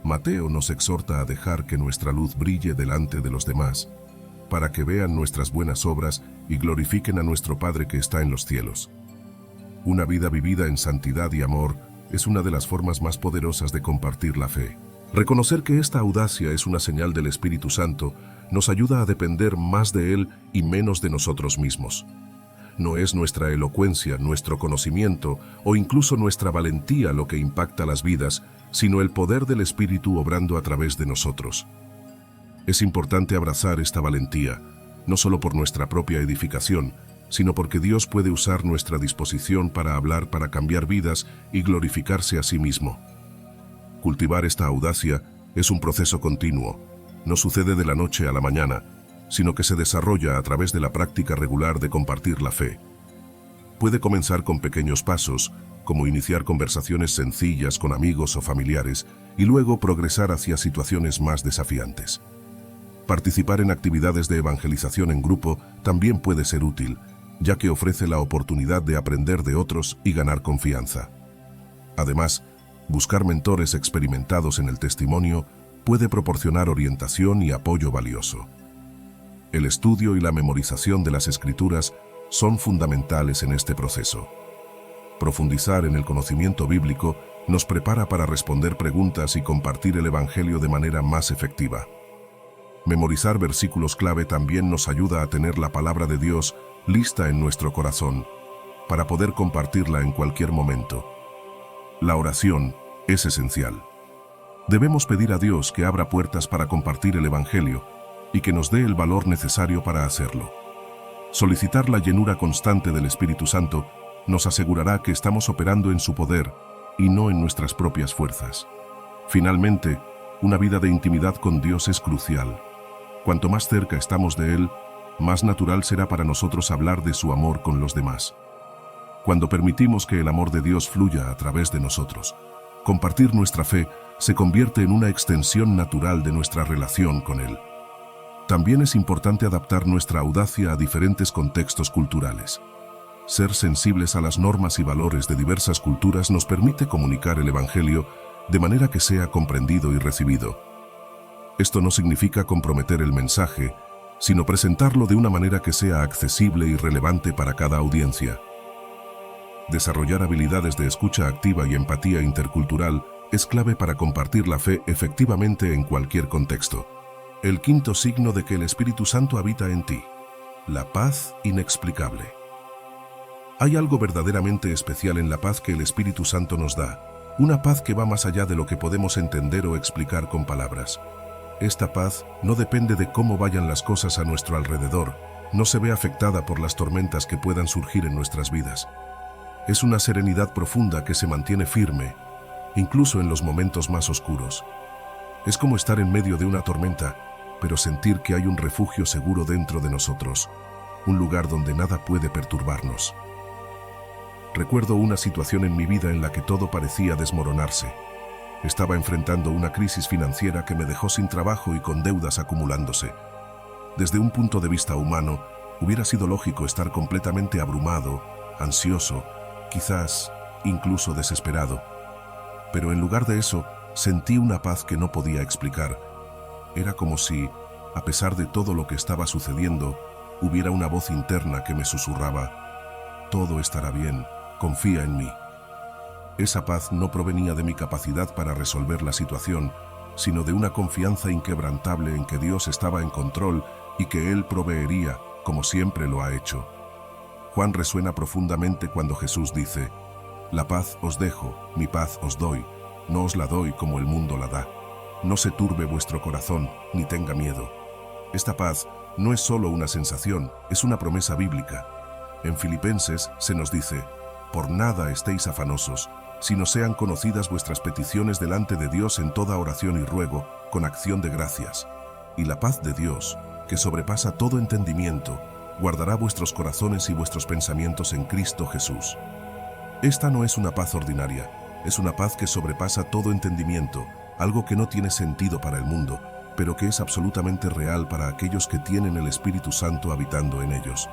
Mateo nos exhorta a dejar que nuestra luz brille delante de los demás, para que vean nuestras buenas obras y glorifiquen a nuestro Padre que está en los cielos. Una vida vivida en santidad y amor es una de las formas más poderosas de compartir la fe. Reconocer que esta audacia es una señal del Espíritu Santo nos ayuda a depender más de Él y menos de nosotros mismos. No es nuestra elocuencia, nuestro conocimiento o incluso nuestra valentía lo que impacta las vidas, sino el poder del Espíritu obrando a través de nosotros. Es importante abrazar esta valentía, no solo por nuestra propia edificación, sino porque Dios puede usar nuestra disposición para hablar, para cambiar vidas y glorificarse a sí mismo. Cultivar esta audacia es un proceso continuo, no sucede de la noche a la mañana, sino que se desarrolla a través de la práctica regular de compartir la fe. Puede comenzar con pequeños pasos, como iniciar conversaciones sencillas con amigos o familiares, y luego progresar hacia situaciones más desafiantes. Participar en actividades de evangelización en grupo también puede ser útil, ya que ofrece la oportunidad de aprender de otros y ganar confianza. Además, buscar mentores experimentados en el testimonio puede proporcionar orientación y apoyo valioso. El estudio y la memorización de las Escrituras son fundamentales en este proceso. Profundizar en el conocimiento bíblico nos prepara para responder preguntas y compartir el Evangelio de manera más efectiva. Memorizar versículos clave también nos ayuda a tener la palabra de Dios lista en nuestro corazón, para poder compartirla en cualquier momento. La oración es esencial. Debemos pedir a Dios que abra puertas para compartir el Evangelio, y que nos dé el valor necesario para hacerlo. Solicitar la llenura constante del Espíritu Santo nos asegurará que estamos operando en su poder y no en nuestras propias fuerzas. Finalmente, una vida de intimidad con Dios es crucial. Cuanto más cerca estamos de Él, más natural será para nosotros hablar de su amor con los demás. Cuando permitimos que el amor de Dios fluya a través de nosotros, compartir nuestra fe se convierte en una extensión natural de nuestra relación con Él. También es importante adaptar nuestra audacia a diferentes contextos culturales. Ser sensibles a las normas y valores de diversas culturas nos permite comunicar el Evangelio de manera que sea comprendido y recibido. Esto no significa comprometer el mensaje, sino presentarlo de una manera que sea accesible y relevante para cada audiencia. Desarrollar habilidades de escucha activa y empatía intercultural es clave para compartir la fe efectivamente en cualquier contexto. El quinto signo de que el Espíritu Santo habita en ti: la paz inexplicable. Hay algo verdaderamente especial en la paz que el Espíritu Santo nos da, una paz que va más allá de lo que podemos entender o explicar con palabras. Esta paz no depende de cómo vayan las cosas a nuestro alrededor, no se ve afectada por las tormentas que puedan surgir en nuestras vidas. Es una serenidad profunda que se mantiene firme, incluso en los momentos más oscuros. Es como estar en medio de una tormenta, pero sentir que hay un refugio seguro dentro de nosotros, un lugar donde nada puede perturbarnos. Recuerdo una situación en mi vida en la que todo parecía desmoronarse. Estaba enfrentando una crisis financiera que me dejó sin trabajo y con deudas acumulándose. Desde un punto de vista humano, hubiera sido lógico estar completamente abrumado, ansioso, quizás incluso desesperado. Pero en lugar de eso, sentí una paz que no podía explicar. Era como si, a pesar de todo lo que estaba sucediendo, hubiera una voz interna que me susurraba: todo estará bien, confía en mí. Esa paz no provenía de mi capacidad para resolver la situación, sino de una confianza inquebrantable en que Dios estaba en control y que Él proveería, como siempre lo ha hecho. Juan resuena profundamente cuando Jesús dice: la paz os dejo, mi paz os doy, no os la doy como el mundo la da. No se turbe vuestro corazón, ni tenga miedo. Esta paz no es solo una sensación, es una promesa bíblica. En Filipenses se nos dice: por nada estéis afanosos, sino sean conocidas vuestras peticiones delante de Dios en toda oración y ruego, con acción de gracias. Y la paz de Dios, que sobrepasa todo entendimiento, guardará vuestros corazones y vuestros pensamientos en Cristo Jesús. Esta no es una paz ordinaria, es una paz que sobrepasa todo entendimiento, algo que no tiene sentido para el mundo, pero que es absolutamente real para aquellos que tienen el Espíritu Santo habitando en ellos.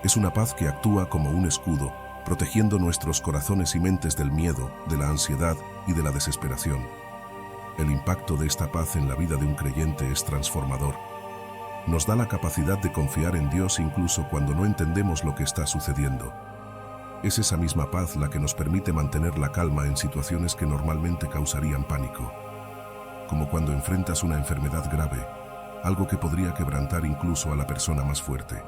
Es una paz que actúa como un escudo, protegiendo nuestros corazones y mentes del miedo, de la ansiedad y de la desesperación. El impacto de esta paz en la vida de un creyente es transformador. Nos da la capacidad de confiar en Dios incluso cuando no entendemos lo que está sucediendo. Es esa misma paz la que nos permite mantener la calma en situaciones que normalmente causarían pánico. Como cuando enfrentas una enfermedad grave, algo que podría quebrantar incluso a la persona más fuerte.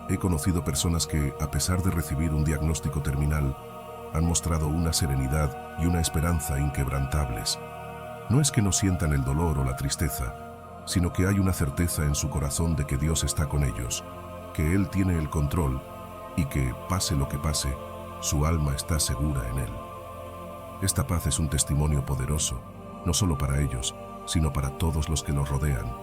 He conocido personas que, a pesar de recibir un diagnóstico terminal, han mostrado una serenidad y una esperanza inquebrantables. No es que no sientan el dolor o la tristeza, sino que hay una certeza en su corazón de que Dios está con ellos, que Él tiene el control y que, pase lo que pase, su alma está segura en Él. Esta paz es un testimonio poderoso, no solo para ellos, sino para todos los que los rodean,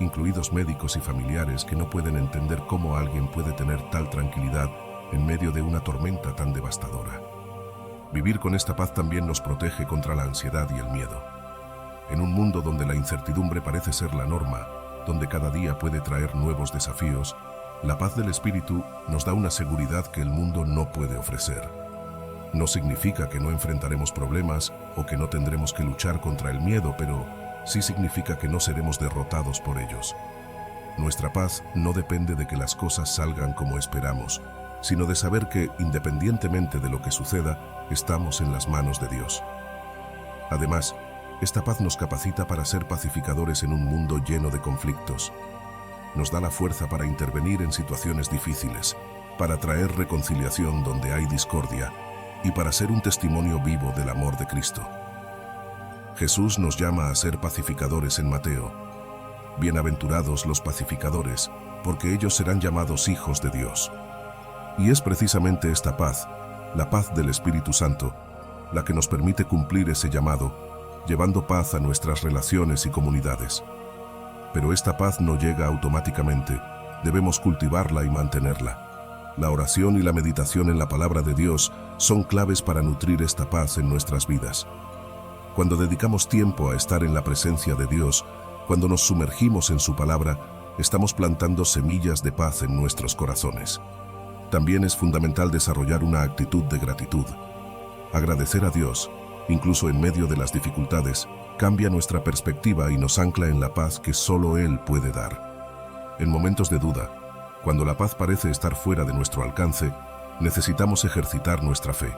incluidos médicos y familiares que no pueden entender cómo alguien puede tener tal tranquilidad en medio de una tormenta tan devastadora. Vivir con esta paz también nos protege contra la ansiedad y el miedo. En un mundo donde la incertidumbre parece ser la norma, donde cada día puede traer nuevos desafíos, la paz del Espíritu nos da una seguridad que el mundo no puede ofrecer. No significa que no enfrentaremos problemas o que no tendremos que luchar contra el miedo, pero sí significa que no seremos derrotados por ellos. Nuestra paz no depende de que las cosas salgan como esperamos, sino de saber que, independientemente de lo que suceda, estamos en las manos de Dios. Además, esta paz nos capacita para ser pacificadores en un mundo lleno de conflictos. Nos da la fuerza para intervenir en situaciones difíciles, para traer reconciliación donde hay discordia y para ser un testimonio vivo del amor de Cristo. Jesús nos llama a ser pacificadores en Mateo. Bienaventurados los pacificadores, porque ellos serán llamados hijos de Dios. Y es precisamente esta paz, la paz del Espíritu Santo, la que nos permite cumplir ese llamado, llevando paz a nuestras relaciones y comunidades. Pero esta paz no llega automáticamente, debemos cultivarla y mantenerla. La oración y la meditación en la palabra de Dios son claves para nutrir esta paz en nuestras vidas. Cuando dedicamos tiempo a estar en la presencia de Dios, cuando nos sumergimos en su palabra, estamos plantando semillas de paz en nuestros corazones. También es fundamental desarrollar una actitud de gratitud. Agradecer a Dios, incluso en medio de las dificultades, cambia nuestra perspectiva y nos ancla en la paz que solo Él puede dar. En momentos de duda, cuando la paz parece estar fuera de nuestro alcance, necesitamos ejercitar nuestra fe,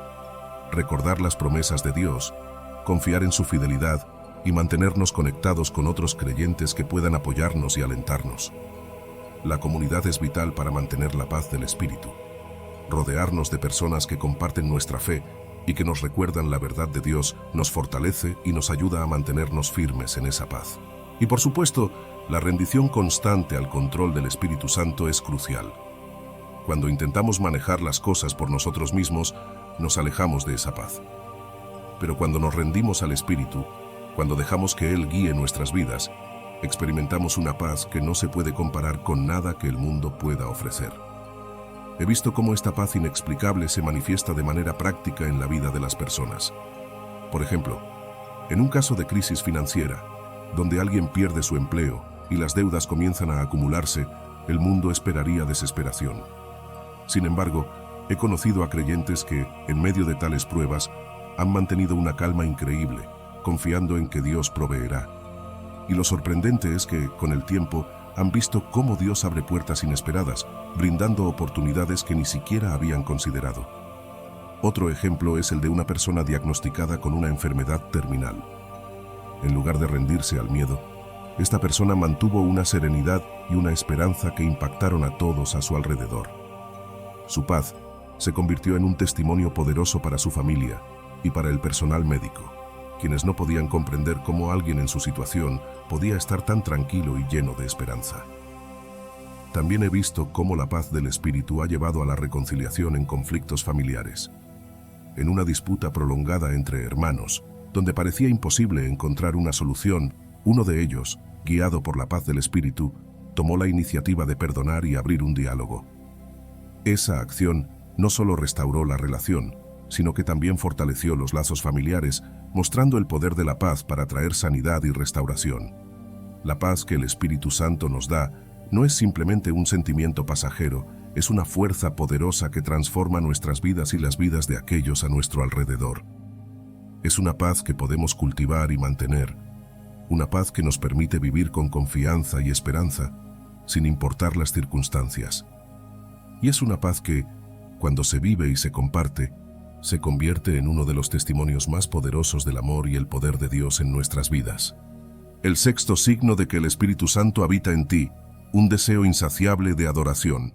recordar las promesas de Dios, confiar en su fidelidad y mantenernos conectados con otros creyentes que puedan apoyarnos y alentarnos. La comunidad es vital para mantener la paz del espíritu. Rodearnos de personas que comparten nuestra fe y que nos recuerdan la verdad de Dios nos fortalece y nos ayuda a mantenernos firmes en esa paz. Y por supuesto, la rendición constante al control del Espíritu Santo es crucial. Cuando intentamos manejar las cosas por nosotros mismos, nos alejamos de esa paz. Pero cuando nos rendimos al Espíritu, cuando dejamos que Él guíe nuestras vidas, experimentamos una paz que no se puede comparar con nada que el mundo pueda ofrecer. He visto cómo esta paz inexplicable se manifiesta de manera práctica en la vida de las personas. Por ejemplo, en un caso de crisis financiera, donde alguien pierde su empleo y las deudas comienzan a acumularse, el mundo esperaría desesperación. Sin embargo, he conocido a creyentes que, en medio de tales pruebas, han mantenido una calma increíble, confiando en que Dios proveerá. Y lo sorprendente es que, con el tiempo, han visto cómo Dios abre puertas inesperadas, brindando oportunidades que ni siquiera habían considerado. Otro ejemplo es el de una persona diagnosticada con una enfermedad terminal. En lugar de rendirse al miedo, esta persona mantuvo una serenidad y una esperanza que impactaron a todos a su alrededor. Su paz se convirtió en un testimonio poderoso para su familia y para el personal médico, quienes no podían comprender cómo alguien en su situación podía estar tan tranquilo y lleno de esperanza. También he visto cómo la paz del espíritu ha llevado a la reconciliación en conflictos familiares. En una disputa prolongada entre hermanos, donde parecía imposible encontrar una solución, uno de ellos, guiado por la paz del espíritu, tomó la iniciativa de perdonar y abrir un diálogo. Esa acción no solo restauró la relación, sino que también fortaleció los lazos familiares, mostrando el poder de la paz para traer sanidad y restauración. La paz que el Espíritu Santo nos da no es simplemente un sentimiento pasajero, es una fuerza poderosa que transforma nuestras vidas y las vidas de aquellos a nuestro alrededor. Es una paz que podemos cultivar y mantener, una paz que nos permite vivir con confianza y esperanza, sin importar las circunstancias. Y es una paz que, cuando se vive y se comparte, se convierte en uno de los testimonios más poderosos del amor y el poder de Dios en nuestras vidas. El sexto signo de que el Espíritu Santo habita en ti, un deseo insaciable de adoración.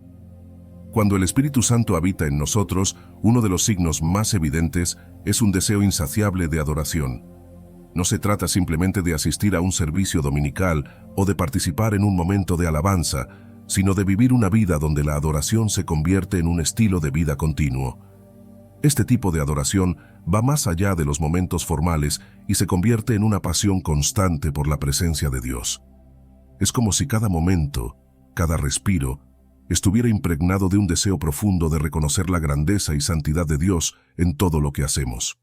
Cuando el Espíritu Santo habita en nosotros, uno de los signos más evidentes es un deseo insaciable de adoración. No se trata simplemente de asistir a un servicio dominical o de participar en un momento de alabanza, sino de vivir una vida donde la adoración se convierte en un estilo de vida continuo. Este tipo de adoración va más allá de los momentos formales y se convierte en una pasión constante por la presencia de Dios. Es como si cada momento, cada respiro, estuviera impregnado de un deseo profundo de reconocer la grandeza y santidad de Dios en todo lo que hacemos.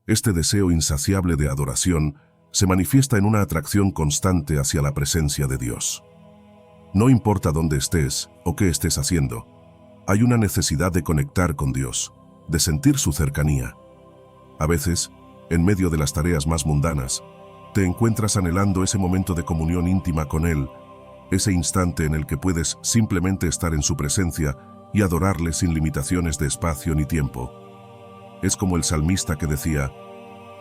Este deseo insaciable de adoración se manifiesta en una atracción constante hacia la presencia de Dios. No importa dónde estés o qué estés haciendo, hay una necesidad de conectar con Dios, de sentir su cercanía. A veces, en medio de las tareas más mundanas, te encuentras anhelando ese momento de comunión íntima con Él, ese instante en el que puedes simplemente estar en su presencia y adorarle sin limitaciones de espacio ni tiempo. Es como el salmista que decía: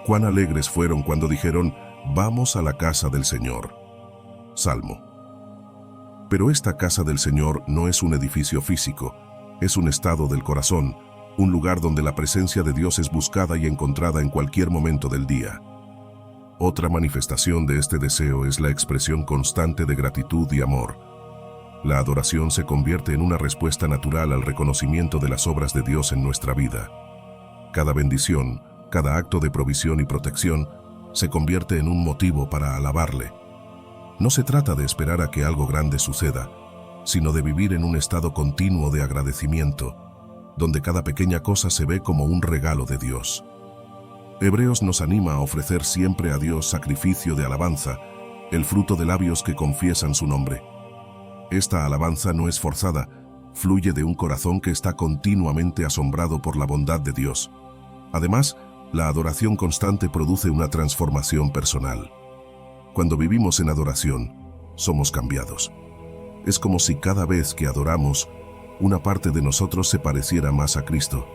«Cuán alegres fueron cuando dijeron, vamos a la casa del Señor». Salmo. Pero esta casa del Señor no es un edificio físico, es un estado del corazón, un lugar donde la presencia de Dios es buscada y encontrada en cualquier momento del día. Otra manifestación de este deseo es la expresión constante de gratitud y amor. La adoración se convierte en una respuesta natural al reconocimiento de las obras de Dios en nuestra vida. Cada bendición, cada acto de provisión y protección, se convierte en un motivo para alabarle. No se trata de esperar a que algo grande suceda, sino de vivir en un estado continuo de agradecimiento, donde cada pequeña cosa se ve como un regalo de Dios. Hebreos nos anima a ofrecer siempre a Dios sacrificio de alabanza, el fruto de labios que confiesan su nombre. Esta alabanza no es forzada, fluye de un corazón que está continuamente asombrado por la bondad de Dios. Además, la adoración constante produce una transformación personal. Cuando vivimos en adoración, somos cambiados. Es como si cada vez que adoramos, una parte de nosotros se pareciera más a Cristo.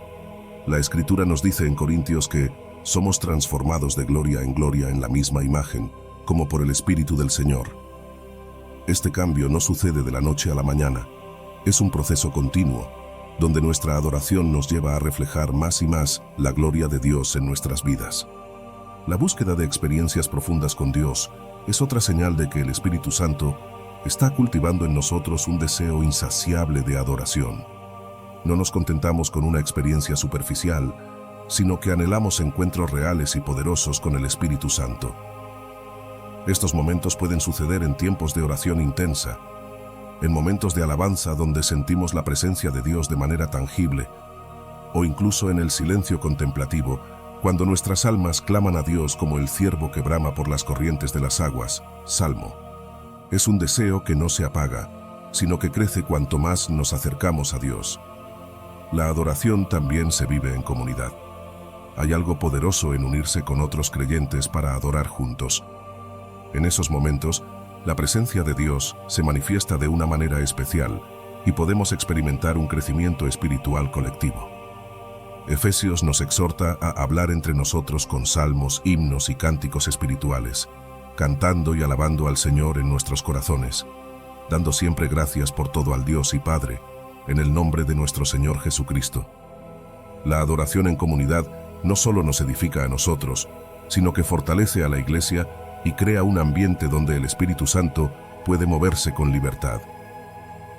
La Escritura nos dice en Corintios que somos transformados de gloria en la misma imagen, como por el Espíritu del Señor. Este cambio no sucede de la noche a la mañana. Es un proceso continuo, donde nuestra adoración nos lleva a reflejar más y más la gloria de Dios en nuestras vidas. La búsqueda de experiencias profundas con Dios es otra señal de que el Espíritu Santo está cultivando en nosotros un deseo insaciable de adoración. No nos contentamos con una experiencia superficial, sino que anhelamos encuentros reales y poderosos con el Espíritu Santo. Estos momentos pueden suceder en tiempos de oración intensa, en momentos de alabanza donde sentimos la presencia de Dios de manera tangible, o incluso en el silencio contemplativo, cuando nuestras almas claman a Dios como el ciervo que brama por las corrientes de las aguas. Salmo. Es un deseo que no se apaga, sino que crece cuanto más nos acercamos a Dios. La adoración también se vive en comunidad. Hay algo poderoso en unirse con otros creyentes para adorar juntos. En esos momentos, la presencia de Dios se manifiesta de una manera especial y podemos experimentar un crecimiento espiritual colectivo. Efesios nos exhorta a hablar entre nosotros con salmos, himnos y cánticos espirituales, cantando y alabando al Señor en nuestros corazones, dando siempre gracias por todo al Dios y Padre, en el nombre de nuestro Señor Jesucristo. La adoración en comunidad no solo nos edifica a nosotros, sino que fortalece a la Iglesia y crea un ambiente donde el Espíritu Santo puede moverse con libertad.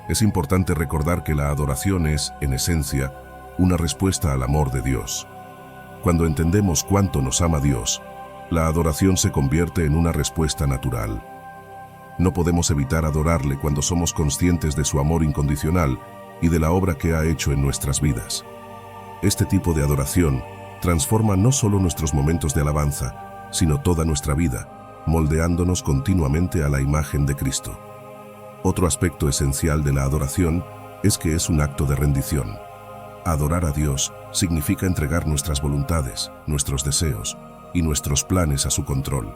Es importante recordar que la adoración es, en esencia, una respuesta al amor de Dios. Cuando entendemos cuánto nos ama Dios, la adoración se convierte en una respuesta natural. No podemos evitar adorarle cuando somos conscientes de su amor incondicional y de la obra que ha hecho en nuestras vidas. Este tipo de adoración transforma no solo nuestros momentos de alabanza, sino toda nuestra vida, moldeándonos continuamente a la imagen de Cristo. Otro aspecto esencial de la adoración es que es un acto de rendición. Adorar a Dios significa entregar nuestras voluntades, nuestros deseos y nuestros planes a su control.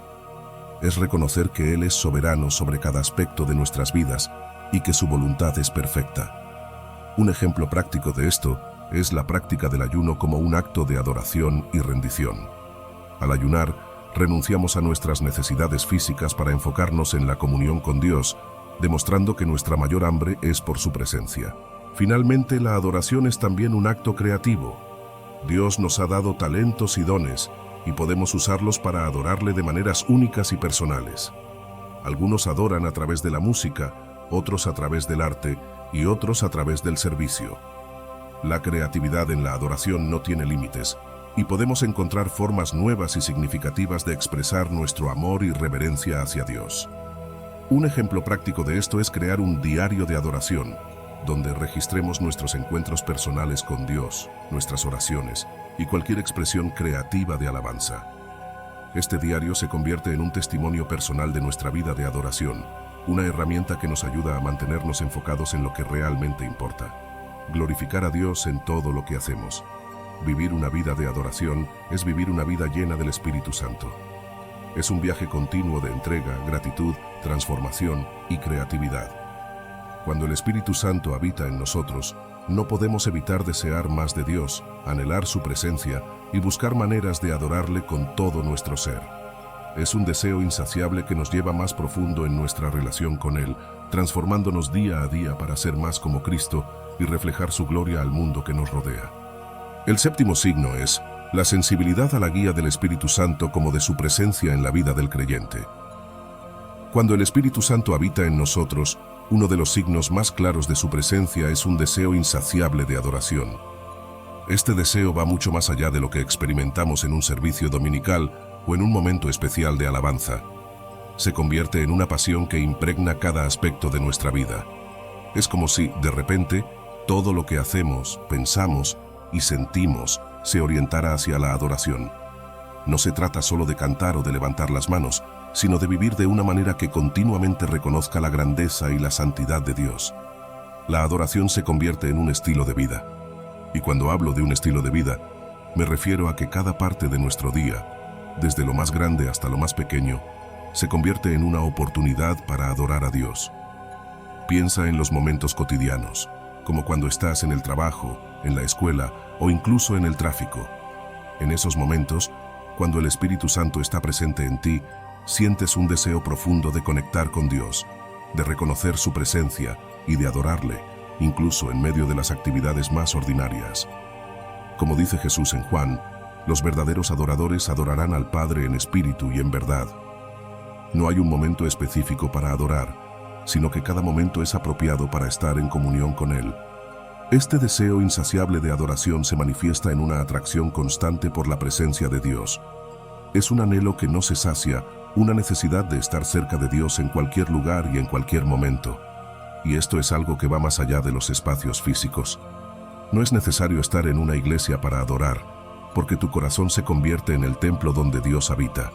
Es reconocer que Él es soberano sobre cada aspecto de nuestras vidas y que su voluntad es perfecta. Un ejemplo práctico de esto es la práctica del ayuno como un acto de adoración y rendición. Al ayunar, renunciamos a nuestras necesidades físicas para enfocarnos en la comunión con Dios, demostrando que nuestra mayor hambre es por su presencia. Finalmente, la adoración es también un acto creativo. Dios nos ha dado talentos y dones, y podemos usarlos para adorarle de maneras únicas y personales. Algunos adoran a través de la música, otros a través del arte y otros a través del servicio. La creatividad en la adoración no tiene límites, y podemos encontrar formas nuevas y significativas de expresar nuestro amor y reverencia hacia Dios. Un ejemplo práctico de esto es crear un diario de adoración, donde registremos nuestros encuentros personales con Dios, nuestras oraciones y cualquier expresión creativa de alabanza. Este diario se convierte en un testimonio personal de nuestra vida de adoración, una herramienta que nos ayuda a mantenernos enfocados en lo que realmente importa. Glorificar a Dios en todo lo que hacemos. Vivir una vida de adoración es vivir una vida llena del Espíritu Santo. Es un viaje continuo de entrega, gratitud, transformación y creatividad. Cuando el Espíritu Santo habita en nosotros, no podemos evitar desear más de Dios, anhelar su presencia y buscar maneras de adorarle con todo nuestro ser. Es un deseo insaciable que nos lleva más profundo en nuestra relación con Él, transformándonos día a día para ser más como Cristo y reflejar su gloria al mundo que nos rodea. El séptimo signo es la sensibilidad a la guía del Espíritu Santo como de su presencia en la vida del creyente. Cuando el Espíritu Santo habita en nosotros, uno de los signos más claros de su presencia es un deseo insaciable de adoración. Este deseo va mucho más allá de lo que experimentamos en un servicio dominical o en un momento especial de alabanza. Se convierte en una pasión que impregna cada aspecto de nuestra vida. Es como si, de repente, todo lo que hacemos, pensamos y sentimos se orientara hacia la adoración. No se trata solo de cantar o de levantar las manos, sino de vivir de una manera que continuamente reconozca la grandeza y la santidad de Dios. La adoración se convierte en un estilo de vida. Y cuando hablo de un estilo de vida, me refiero a que cada parte de nuestro día, desde lo más grande hasta lo más pequeño, se convierte en una oportunidad para adorar a Dios. Piensa en los momentos cotidianos, como cuando estás en el trabajo, en la escuela o incluso en el tráfico. En esos momentos, cuando el Espíritu Santo está presente en ti, sientes un deseo profundo de conectar con Dios, de reconocer su presencia y de adorarle, incluso en medio de las actividades más ordinarias. Como dice Jesús en Juan, los verdaderos adoradores adorarán al Padre en espíritu y en verdad. No hay un momento específico para adorar, sino que cada momento es apropiado para estar en comunión con Él. Este deseo insaciable de adoración se manifiesta en una atracción constante por la presencia de Dios. Es un anhelo que no se sacia, una necesidad de estar cerca de Dios en cualquier lugar y en cualquier momento. Y esto es algo que va más allá de los espacios físicos. No es necesario estar en una iglesia para adorar, porque tu corazón se convierte en el templo donde Dios habita.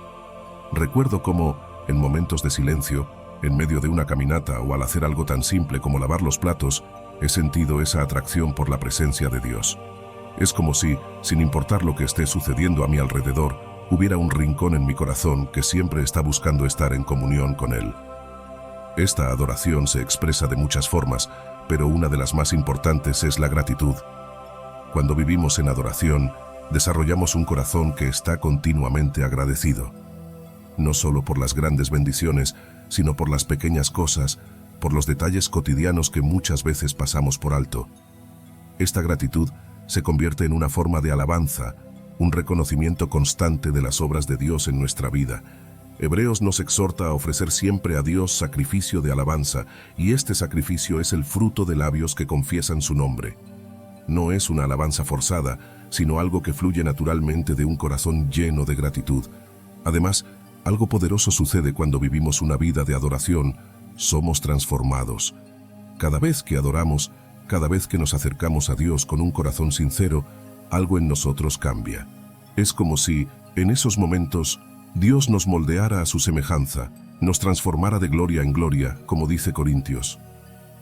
Recuerdo cómo, en momentos de silencio, en medio de una caminata o al hacer algo tan simple como lavar los platos, he sentido esa atracción por la presencia de Dios. Es como si, sin importar lo que esté sucediendo a mi alrededor, hubiera un rincón en mi corazón que siempre está buscando estar en comunión con Él. Esta adoración se expresa de muchas formas, pero una de las más importantes es la gratitud. Cuando vivimos en adoración, desarrollamos un corazón que está continuamente agradecido. No solo por las grandes bendiciones, sino por las pequeñas cosas, por los detalles cotidianos que muchas veces pasamos por alto. Esta gratitud se convierte en una forma de alabanza, un reconocimiento constante de las obras de Dios en nuestra vida. Hebreos nos exhorta a ofrecer siempre a Dios sacrificio de alabanza, y este sacrificio es el fruto de labios que confiesan su nombre. No es una alabanza forzada, sino algo que fluye naturalmente de un corazón lleno de gratitud. Además, algo poderoso sucede cuando vivimos una vida de adoración. Somos transformados. Cada vez que adoramos, cada vez que nos acercamos a Dios con un corazón sincero, algo en nosotros cambia. Es como si, en esos momentos, Dios nos moldeara a su semejanza, nos transformara de gloria en gloria, como dice Corintios.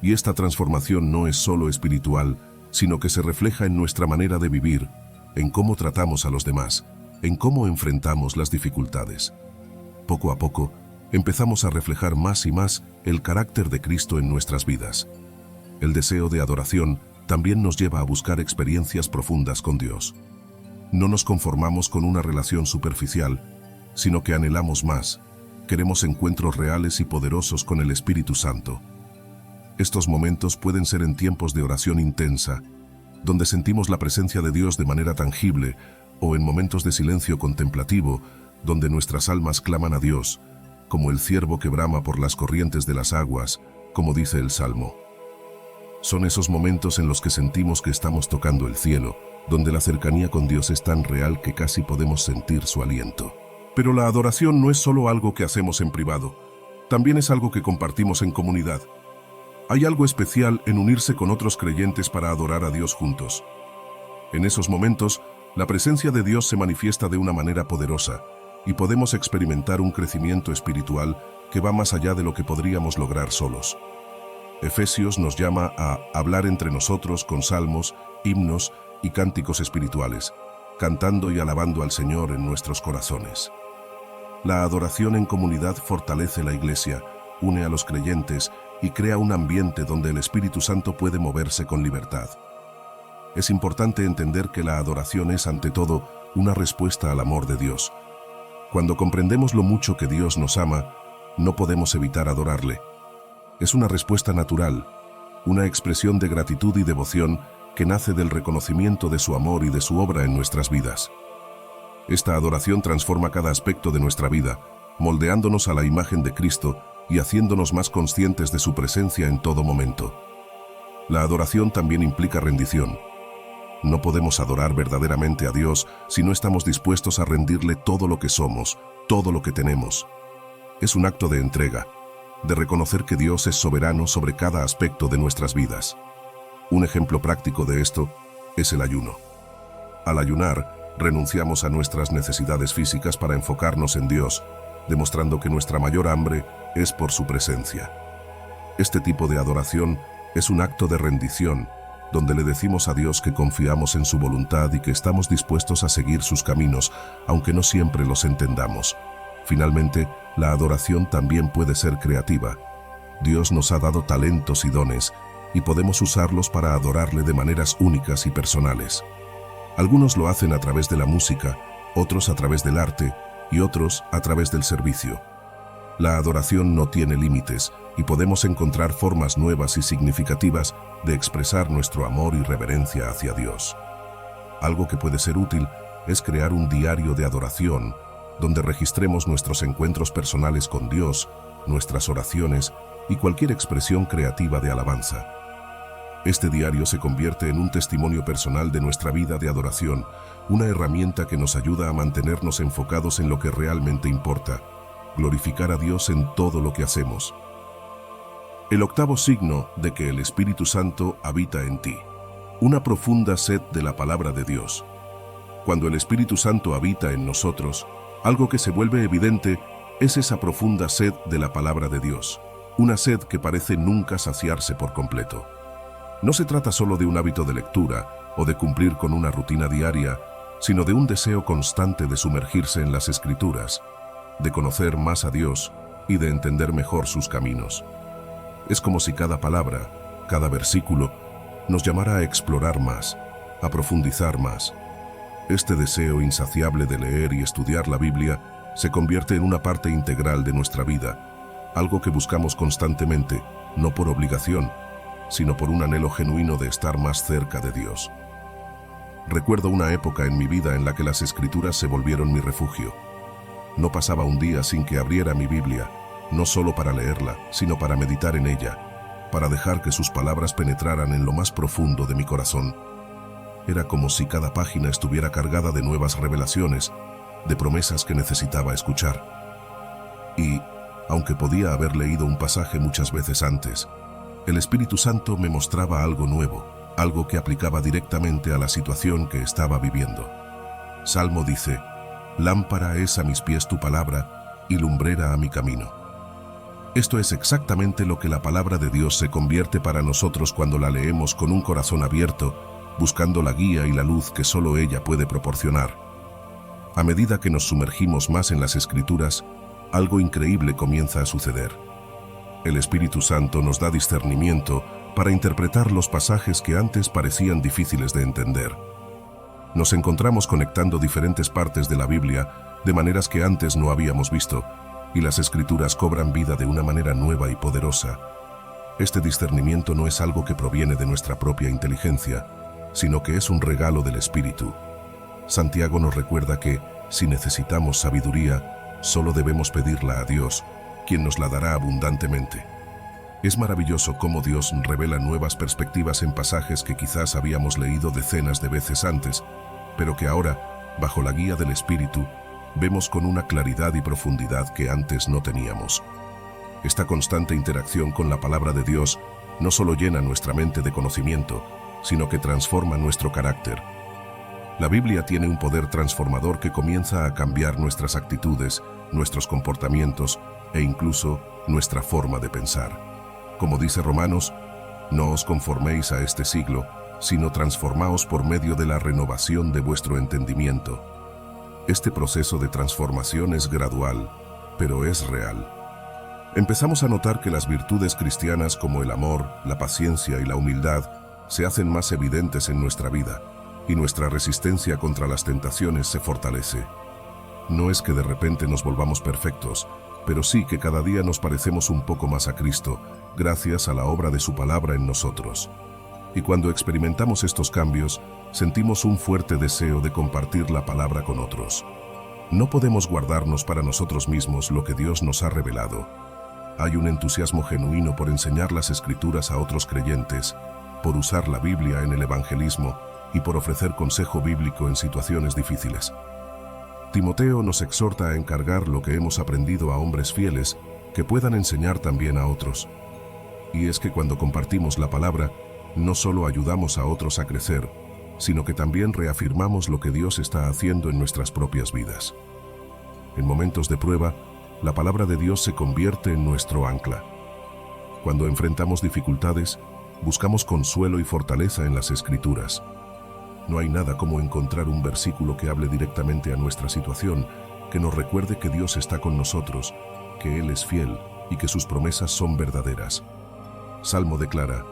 Y esta transformación no es solo espiritual, sino que se refleja en nuestra manera de vivir, en cómo tratamos a los demás, en cómo enfrentamos las dificultades. Poco a poco, empezamos a reflejar más y más el carácter de Cristo en nuestras vidas. El deseo de adoración también nos lleva a buscar experiencias profundas con Dios. No nos conformamos con una relación superficial, sino que anhelamos más. Queremos encuentros reales y poderosos con el Espíritu Santo. Estos momentos pueden ser en tiempos de oración intensa, donde sentimos la presencia de Dios de manera tangible, o en momentos de silencio contemplativo, donde nuestras almas claman a Dios, como el ciervo que brama por las corrientes de las aguas, como dice el Salmo. Son esos momentos en los que sentimos que estamos tocando el cielo, donde la cercanía con Dios es tan real que casi podemos sentir su aliento. Pero la adoración no es solo algo que hacemos en privado, también es algo que compartimos en comunidad. Hay algo especial en unirse con otros creyentes para adorar a Dios juntos. En esos momentos, la presencia de Dios se manifiesta de una manera poderosa, y podemos experimentar un crecimiento espiritual que va más allá de lo que podríamos lograr solos. Efesios nos llama a hablar entre nosotros con salmos, himnos y cánticos espirituales, cantando y alabando al Señor en nuestros corazones. La adoración en comunidad fortalece la iglesia, une a los creyentes y crea un ambiente donde el Espíritu Santo puede moverse con libertad. Es importante entender que la adoración es, ante todo, una respuesta al amor de Dios. Cuando comprendemos lo mucho que Dios nos ama, no podemos evitar adorarle. Es una respuesta natural, una expresión de gratitud y devoción que nace del reconocimiento de su amor y de su obra en nuestras vidas. Esta adoración transforma cada aspecto de nuestra vida, moldeándonos a la imagen de Cristo y haciéndonos más conscientes de su presencia en todo momento. La adoración también implica rendición. No podemos adorar verdaderamente a Dios si no estamos dispuestos a rendirle todo lo que somos, todo lo que tenemos. Es un acto de entrega, de reconocer que Dios es soberano sobre cada aspecto de nuestras vidas. Un ejemplo práctico de esto es el ayuno. Al ayunar, renunciamos a nuestras necesidades físicas para enfocarnos en Dios, demostrando que nuestra mayor hambre es por su presencia. Este tipo de adoración es un acto de rendición, donde le decimos a Dios que confiamos en su voluntad y que estamos dispuestos a seguir sus caminos, aunque no siempre los entendamos. Finalmente, la adoración también puede ser creativa. Dios nos ha dado talentos y dones, y podemos usarlos para adorarle de maneras únicas y personales. Algunos lo hacen a través de la música, otros a través del arte y otros a través del servicio. La adoración no tiene límites y podemos encontrar formas nuevas y significativas de expresar nuestro amor y reverencia hacia Dios. Algo que puede ser útil es crear un diario de adoración donde registremos nuestros encuentros personales con Dios, nuestras oraciones y cualquier expresión creativa de alabanza. Este diario se convierte en un testimonio personal de nuestra vida de adoración, una herramienta que nos ayuda a mantenernos enfocados en lo que realmente importa, glorificar a Dios en todo lo que hacemos. El octavo signo de que el Espíritu Santo habita en ti. Una profunda sed de la palabra de Dios. Cuando el Espíritu Santo habita en nosotros, algo que se vuelve evidente es esa profunda sed de la palabra de Dios, una sed que parece nunca saciarse por completo. No se trata solo de un hábito de lectura o de cumplir con una rutina diaria, sino de un deseo constante de sumergirse en las Escrituras, de conocer más a Dios y de entender mejor sus caminos. Es como si cada palabra, cada versículo, nos llamara a explorar más, a profundizar más. Este deseo insaciable de leer y estudiar la Biblia se convierte en una parte integral de nuestra vida, algo que buscamos constantemente, no por obligación, sino por un anhelo genuino de estar más cerca de Dios. Recuerdo una época en mi vida en la que las Escrituras se volvieron mi refugio. No pasaba un día sin que abriera mi Biblia, no solo para leerla, sino para meditar en ella, para dejar que sus palabras penetraran en lo más profundo de mi corazón. Era como si cada página estuviera cargada de nuevas revelaciones, de promesas que necesitaba escuchar. Y, aunque podía haber leído un pasaje muchas veces antes, el Espíritu Santo me mostraba algo nuevo, algo que aplicaba directamente a la situación que estaba viviendo. Salmo dice: «Lámpara es a mis pies tu palabra y lumbrera a mi camino». Esto es exactamente lo que la palabra de Dios se convierte para nosotros cuando la leemos con un corazón abierto, buscando la guía y la luz que solo ella puede proporcionar. A medida que nos sumergimos más en las Escrituras, algo increíble comienza a suceder. El Espíritu Santo nos da discernimiento para interpretar los pasajes que antes parecían difíciles de entender. Nos encontramos conectando diferentes partes de la Biblia de maneras que antes no habíamos visto, y las Escrituras cobran vida de una manera nueva y poderosa. Este discernimiento no es algo que proviene de nuestra propia inteligencia, sino que es un regalo del Espíritu. Santiago nos recuerda que, si necesitamos sabiduría, solo debemos pedirla a Dios, quien nos la dará abundantemente. Es maravilloso cómo Dios revela nuevas perspectivas en pasajes que quizás habíamos leído decenas de veces antes, pero que ahora, bajo la guía del Espíritu, vemos con una claridad y profundidad que antes no teníamos. Esta constante interacción con la palabra de Dios no solo llena nuestra mente de conocimiento, sino que transforma nuestro carácter. La Biblia tiene un poder transformador que comienza a cambiar nuestras actitudes, nuestros comportamientos e incluso nuestra forma de pensar. Como dice Romanos, no os conforméis a este siglo, sino transformaos por medio de la renovación de vuestro entendimiento. Este proceso de transformación es gradual, pero es real. Empezamos a notar que las virtudes cristianas como el amor, la paciencia y la humildad se hacen más evidentes en nuestra vida, y nuestra resistencia contra las tentaciones se fortalece. No es que de repente nos volvamos perfectos, pero sí que cada día nos parecemos un poco más a Cristo, gracias a la obra de su palabra en nosotros. Y cuando experimentamos estos cambios, sentimos un fuerte deseo de compartir la palabra con otros. No podemos guardarnos para nosotros mismos lo que Dios nos ha revelado. Hay un entusiasmo genuino por enseñar las Escrituras a otros creyentes, por usar la Biblia en el evangelismo y por ofrecer consejo bíblico en situaciones difíciles. Timoteo nos exhorta a encargar lo que hemos aprendido a hombres fieles que puedan enseñar también a otros. Y es que cuando compartimos la palabra, no solo ayudamos a otros a crecer, sino que también reafirmamos lo que Dios está haciendo en nuestras propias vidas. En momentos de prueba, la palabra de Dios se convierte en nuestro ancla. Cuando enfrentamos dificultades, buscamos consuelo y fortaleza en las Escrituras. No hay nada como encontrar un versículo que hable directamente a nuestra situación, que nos recuerde que Dios está con nosotros, que Él es fiel y que sus promesas son verdaderas. Salmo declara: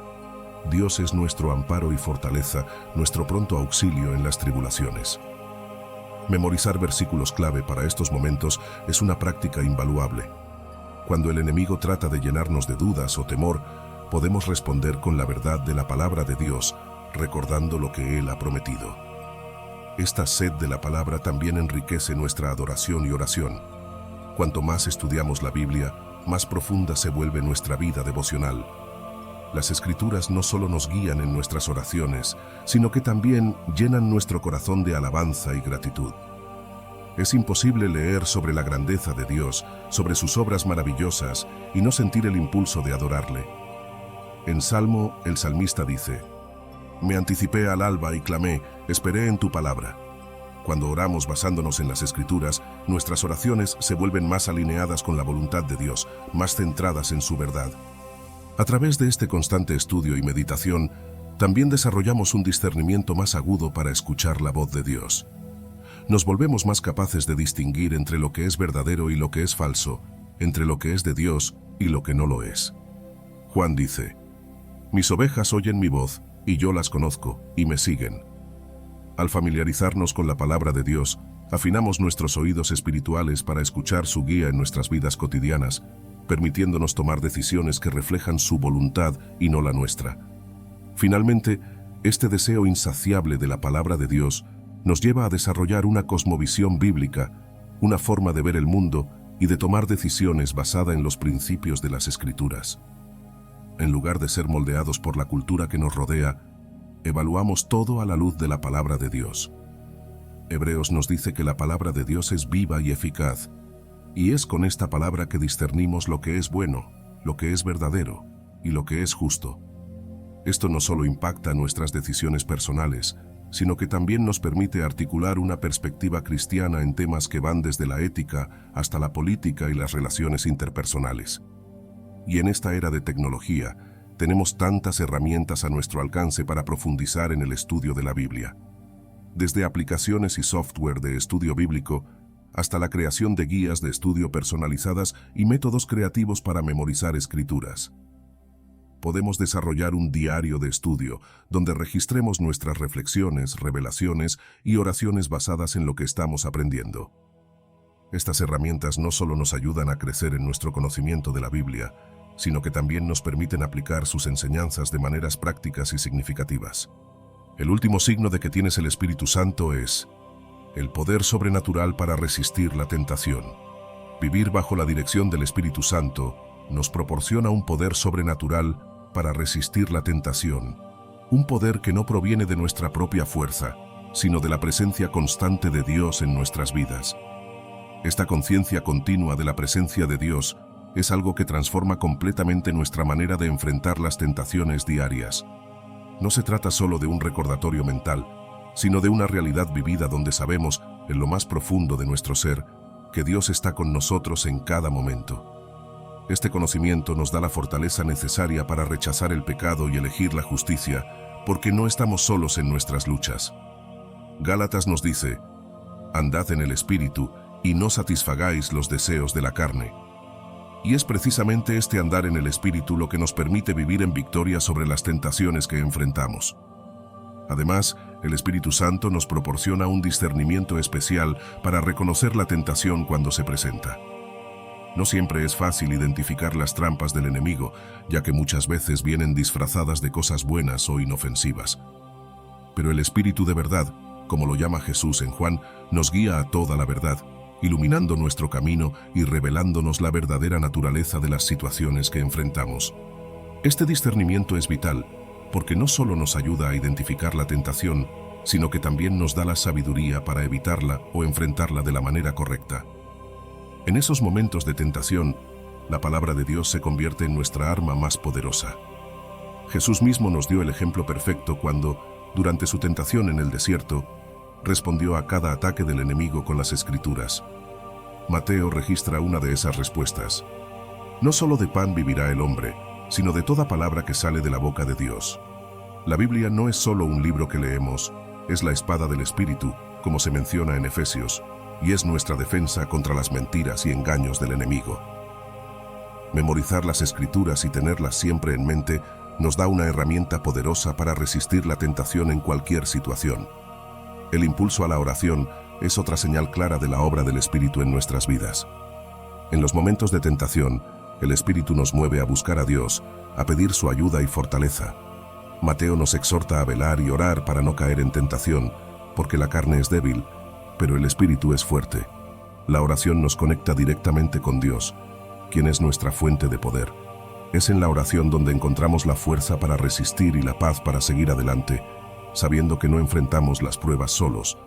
Dios es nuestro amparo y fortaleza, nuestro pronto auxilio en las tribulaciones. Memorizar versículos clave para estos momentos es una práctica invaluable. Cuando el enemigo trata de llenarnos de dudas o temor, podemos responder con la verdad de la palabra de Dios, recordando lo que Él ha prometido. Esta sed de la palabra también enriquece nuestra adoración y oración. Cuanto más estudiamos la Biblia, más profunda se vuelve nuestra vida devocional. Las Escrituras no solo nos guían en nuestras oraciones, sino que también llenan nuestro corazón de alabanza y gratitud. Es imposible leer sobre la grandeza de Dios, sobre sus obras maravillosas, y no sentir el impulso de adorarle. En Salmo, el salmista dice: Me anticipé al alba y clamé, esperé en tu palabra. Cuando oramos basándonos en las Escrituras, nuestras oraciones se vuelven más alineadas con la voluntad de Dios, más centradas en su verdad. A través de este constante estudio y meditación, también desarrollamos un discernimiento más agudo para escuchar la voz de Dios. Nos volvemos más capaces de distinguir entre lo que es verdadero y lo que es falso, entre lo que es de Dios y lo que no lo es. Juan dice: Mis ovejas oyen mi voz, y yo las conozco, y me siguen. Al familiarizarnos con la palabra de Dios, afinamos nuestros oídos espirituales para escuchar su guía en nuestras vidas cotidianas, permitiéndonos tomar decisiones que reflejan su voluntad y no la nuestra. Finalmente, este deseo insaciable de la palabra de Dios nos lleva a desarrollar una cosmovisión bíblica, una forma de ver el mundo y de tomar decisiones basada en los principios de las Escrituras. En lugar de ser moldeados por la cultura que nos rodea, evaluamos todo a la luz de la palabra de Dios. Hebreos nos dice que la palabra de Dios es viva y eficaz, y es con esta palabra que discernimos lo que es bueno, lo que es verdadero y lo que es justo. Esto no solo impacta nuestras decisiones personales, sino que también nos permite articular una perspectiva cristiana en temas que van desde la ética hasta la política y las relaciones interpersonales. Y en esta era de tecnología, tenemos tantas herramientas a nuestro alcance para profundizar en el estudio de la Biblia. Desde aplicaciones y software de estudio bíblico, hasta la creación de guías de estudio personalizadas y métodos creativos para memorizar escrituras. Podemos desarrollar un diario de estudio donde registremos nuestras reflexiones, revelaciones y oraciones basadas en lo que estamos aprendiendo. Estas herramientas no solo nos ayudan a crecer en nuestro conocimiento de la Biblia, sino que también nos permiten aplicar sus enseñanzas de maneras prácticas y significativas. El último signo de que tienes el Espíritu Santo es el poder sobrenatural para resistir la tentación. Vivir bajo la dirección del Espíritu Santo nos proporciona un poder sobrenatural para resistir la tentación, un poder que no proviene de nuestra propia fuerza, sino de la presencia constante de Dios en nuestras vidas. Esta conciencia continua de la presencia de Dios es algo que transforma completamente nuestra manera de enfrentar las tentaciones diarias. No se trata solo de un recordatorio mental, sino de una realidad vivida donde sabemos, en lo más profundo de nuestro ser, que Dios está con nosotros en cada momento. Este conocimiento nos da la fortaleza necesaria para rechazar el pecado y elegir la justicia, porque no estamos solos en nuestras luchas. Gálatas nos dice: andad en el Espíritu y no satisfagáis los deseos de la carne. Y es precisamente este andar en el Espíritu lo que nos permite vivir en victoria sobre las tentaciones que enfrentamos. Además, el Espíritu Santo nos proporciona un discernimiento especial para reconocer la tentación cuando se presenta. No siempre es fácil identificar las trampas del enemigo, ya que muchas veces vienen disfrazadas de cosas buenas o inofensivas. Pero el Espíritu de verdad, como lo llama Jesús en Juan, nos guía a toda la verdad, iluminando nuestro camino y revelándonos la verdadera naturaleza de las situaciones que enfrentamos. Este discernimiento es vital, porque no solo nos ayuda a identificar la tentación, sino que también nos da la sabiduría para evitarla o enfrentarla de la manera correcta. En esos momentos de tentación, la palabra de Dios se convierte en nuestra arma más poderosa. Jesús mismo nos dio el ejemplo perfecto cuando, durante su tentación en el desierto, respondió a cada ataque del enemigo con las Escrituras. Mateo registra una de esas respuestas. No solo de pan vivirá el hombre, sino de toda palabra que sale de la boca de Dios. La Biblia no es solo un libro que leemos, es la espada del Espíritu, como se menciona en Efesios, y es nuestra defensa contra las mentiras y engaños del enemigo. Memorizar las Escrituras y tenerlas siempre en mente nos da una herramienta poderosa para resistir la tentación en cualquier situación. El impulso a la oración es otra señal clara de la obra del Espíritu en nuestras vidas. En los momentos de tentación, el Espíritu nos mueve a buscar a Dios, a pedir su ayuda y fortaleza. Mateo nos exhorta a velar y orar para no caer en tentación, porque la carne es débil, pero el Espíritu es fuerte. La oración nos conecta directamente con Dios, quien es nuestra fuente de poder. Es en la oración donde encontramos la fuerza para resistir y la paz para seguir adelante, sabiendo que no enfrentamos las pruebas solos.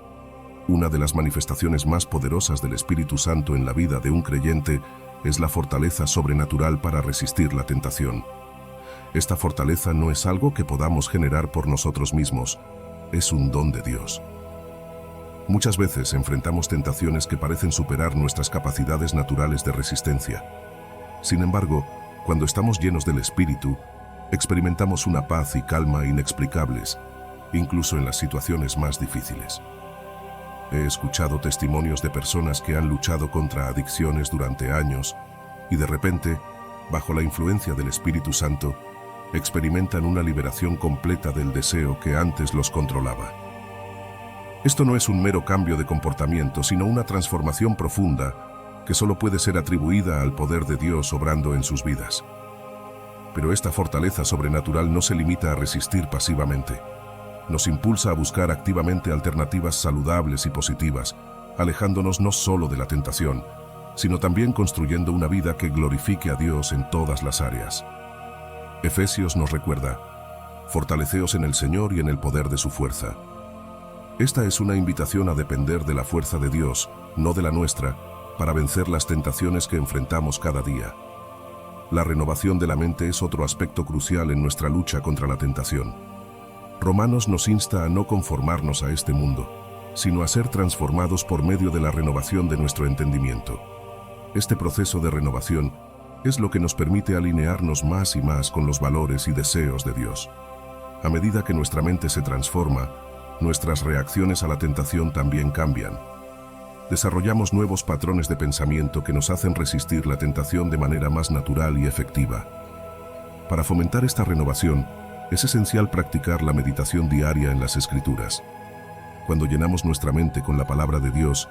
Una de las manifestaciones más poderosas del Espíritu Santo en la vida de un creyente es la fortaleza sobrenatural para resistir la tentación. Esta fortaleza no es algo que podamos generar por nosotros mismos, es un don de Dios. Muchas veces enfrentamos tentaciones que parecen superar nuestras capacidades naturales de resistencia. Sin embargo, cuando estamos llenos del Espíritu, experimentamos una paz y calma inexplicables, incluso en las situaciones más difíciles. He escuchado testimonios de personas que han luchado contra adicciones durante años y de repente, bajo la influencia del Espíritu Santo, experimentan una liberación completa del deseo que antes los controlaba. Esto no es un mero cambio de comportamiento, sino una transformación profunda que solo puede ser atribuida al poder de Dios obrando en sus vidas. Pero esta fortaleza sobrenatural no se limita a resistir pasivamente. Nos impulsa a buscar activamente alternativas saludables y positivas, alejándonos no solo de la tentación, sino también construyendo una vida que glorifique a Dios en todas las áreas. Efesios nos recuerda: fortaleceos en el Señor y en el poder de su fuerza. Esta es una invitación a depender de la fuerza de Dios, no de la nuestra, para vencer las tentaciones que enfrentamos cada día. La renovación de la mente es otro aspecto crucial en nuestra lucha contra la tentación. Romanos nos insta a no conformarnos a este mundo, sino a ser transformados por medio de la renovación de nuestro entendimiento. Este proceso de renovación es lo que nos permite alinearnos más y más con los valores y deseos de Dios. A medida que nuestra mente se transforma, nuestras reacciones a la tentación también cambian. Desarrollamos nuevos patrones de pensamiento que nos hacen resistir la tentación de manera más natural y efectiva. Para fomentar esta renovación, es esencial practicar la meditación diaria en las Escrituras. Cuando llenamos nuestra mente con la palabra de Dios,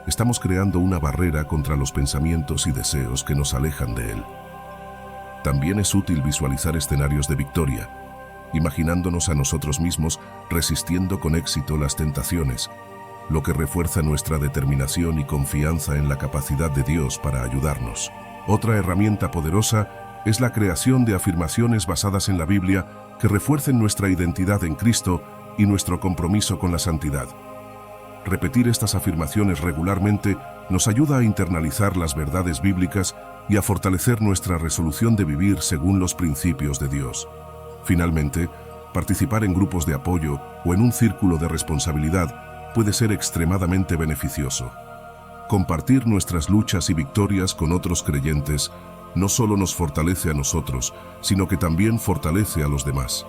estamos creando una barrera contra los pensamientos y deseos que nos alejan de Él. También es útil visualizar escenarios de victoria, imaginándonos a nosotros mismos resistiendo con éxito las tentaciones, lo que refuerza nuestra determinación y confianza en la capacidad de Dios para ayudarnos. Otra herramienta poderosa es la creación de afirmaciones basadas en la Biblia que refuercen nuestra identidad en Cristo y nuestro compromiso con la santidad. Repetir estas afirmaciones regularmente nos ayuda a internalizar las verdades bíblicas y a fortalecer nuestra resolución de vivir según los principios de Dios. Finalmente, participar en grupos de apoyo o en un círculo de responsabilidad puede ser extremadamente beneficioso. Compartir nuestras luchas y victorias con otros creyentes no solo nos fortalece a nosotros, sino que también fortalece a los demás.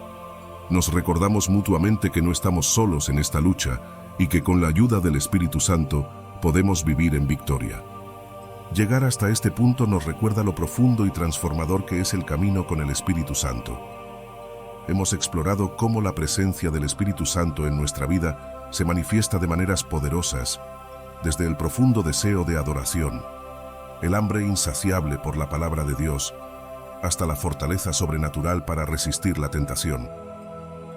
Nos recordamos mutuamente que no estamos solos en esta lucha y que con la ayuda del Espíritu Santo podemos vivir en victoria. Llegar hasta este punto nos recuerda lo profundo y transformador que es el camino con el Espíritu Santo. Hemos explorado cómo la presencia del Espíritu Santo en nuestra vida se manifiesta de maneras poderosas, desde el profundo deseo de adoración, el hambre insaciable por la palabra de Dios, hasta la fortaleza sobrenatural para resistir la tentación.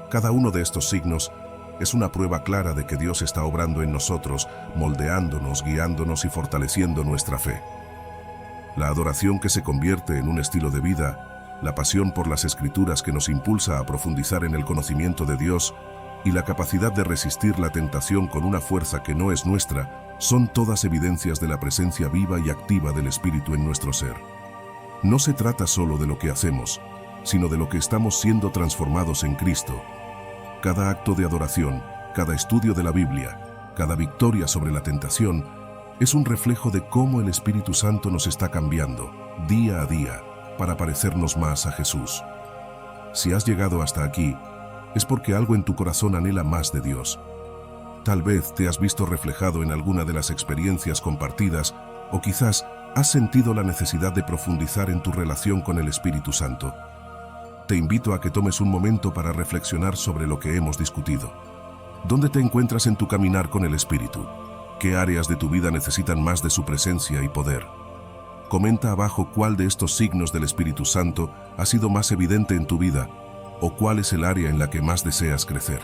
Cada uno de estos signos es una prueba clara de que Dios está obrando en nosotros, moldeándonos, guiándonos y fortaleciendo nuestra fe. La adoración que se convierte en un estilo de vida, la pasión por las Escrituras que nos impulsa a profundizar en el conocimiento de Dios y la capacidad de resistir la tentación con una fuerza que no es nuestra, son todas evidencias de la presencia viva y activa del Espíritu en nuestro ser. No se trata solo de lo que hacemos, sino de lo que estamos siendo transformados en Cristo. Cada acto de adoración, cada estudio de la Biblia, cada victoria sobre la tentación, es un reflejo de cómo el Espíritu Santo nos está cambiando, día a día, para parecernos más a Jesús. Si has llegado hasta aquí, es porque algo en tu corazón anhela más de Dios. Tal vez te has visto reflejado en alguna de las experiencias compartidas, o quizás has sentido la necesidad de profundizar en tu relación con el Espíritu Santo. Te invito a que tomes un momento para reflexionar sobre lo que hemos discutido. ¿Dónde te encuentras en tu caminar con el Espíritu? ¿Qué áreas de tu vida necesitan más de su presencia y poder? Comenta abajo cuál de estos signos del Espíritu Santo ha sido más evidente en tu vida o cuál es el área en la que más deseas crecer.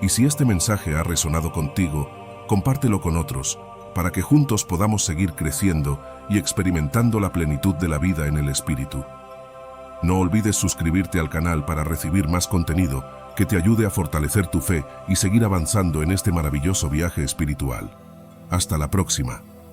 Y si este mensaje ha resonado contigo, compártelo con otros para que juntos podamos seguir creciendo y experimentando la plenitud de la vida en el Espíritu. No olvides suscribirte al canal para recibir más contenido que te ayude a fortalecer tu fe y seguir avanzando en este maravilloso viaje espiritual. Hasta la próxima.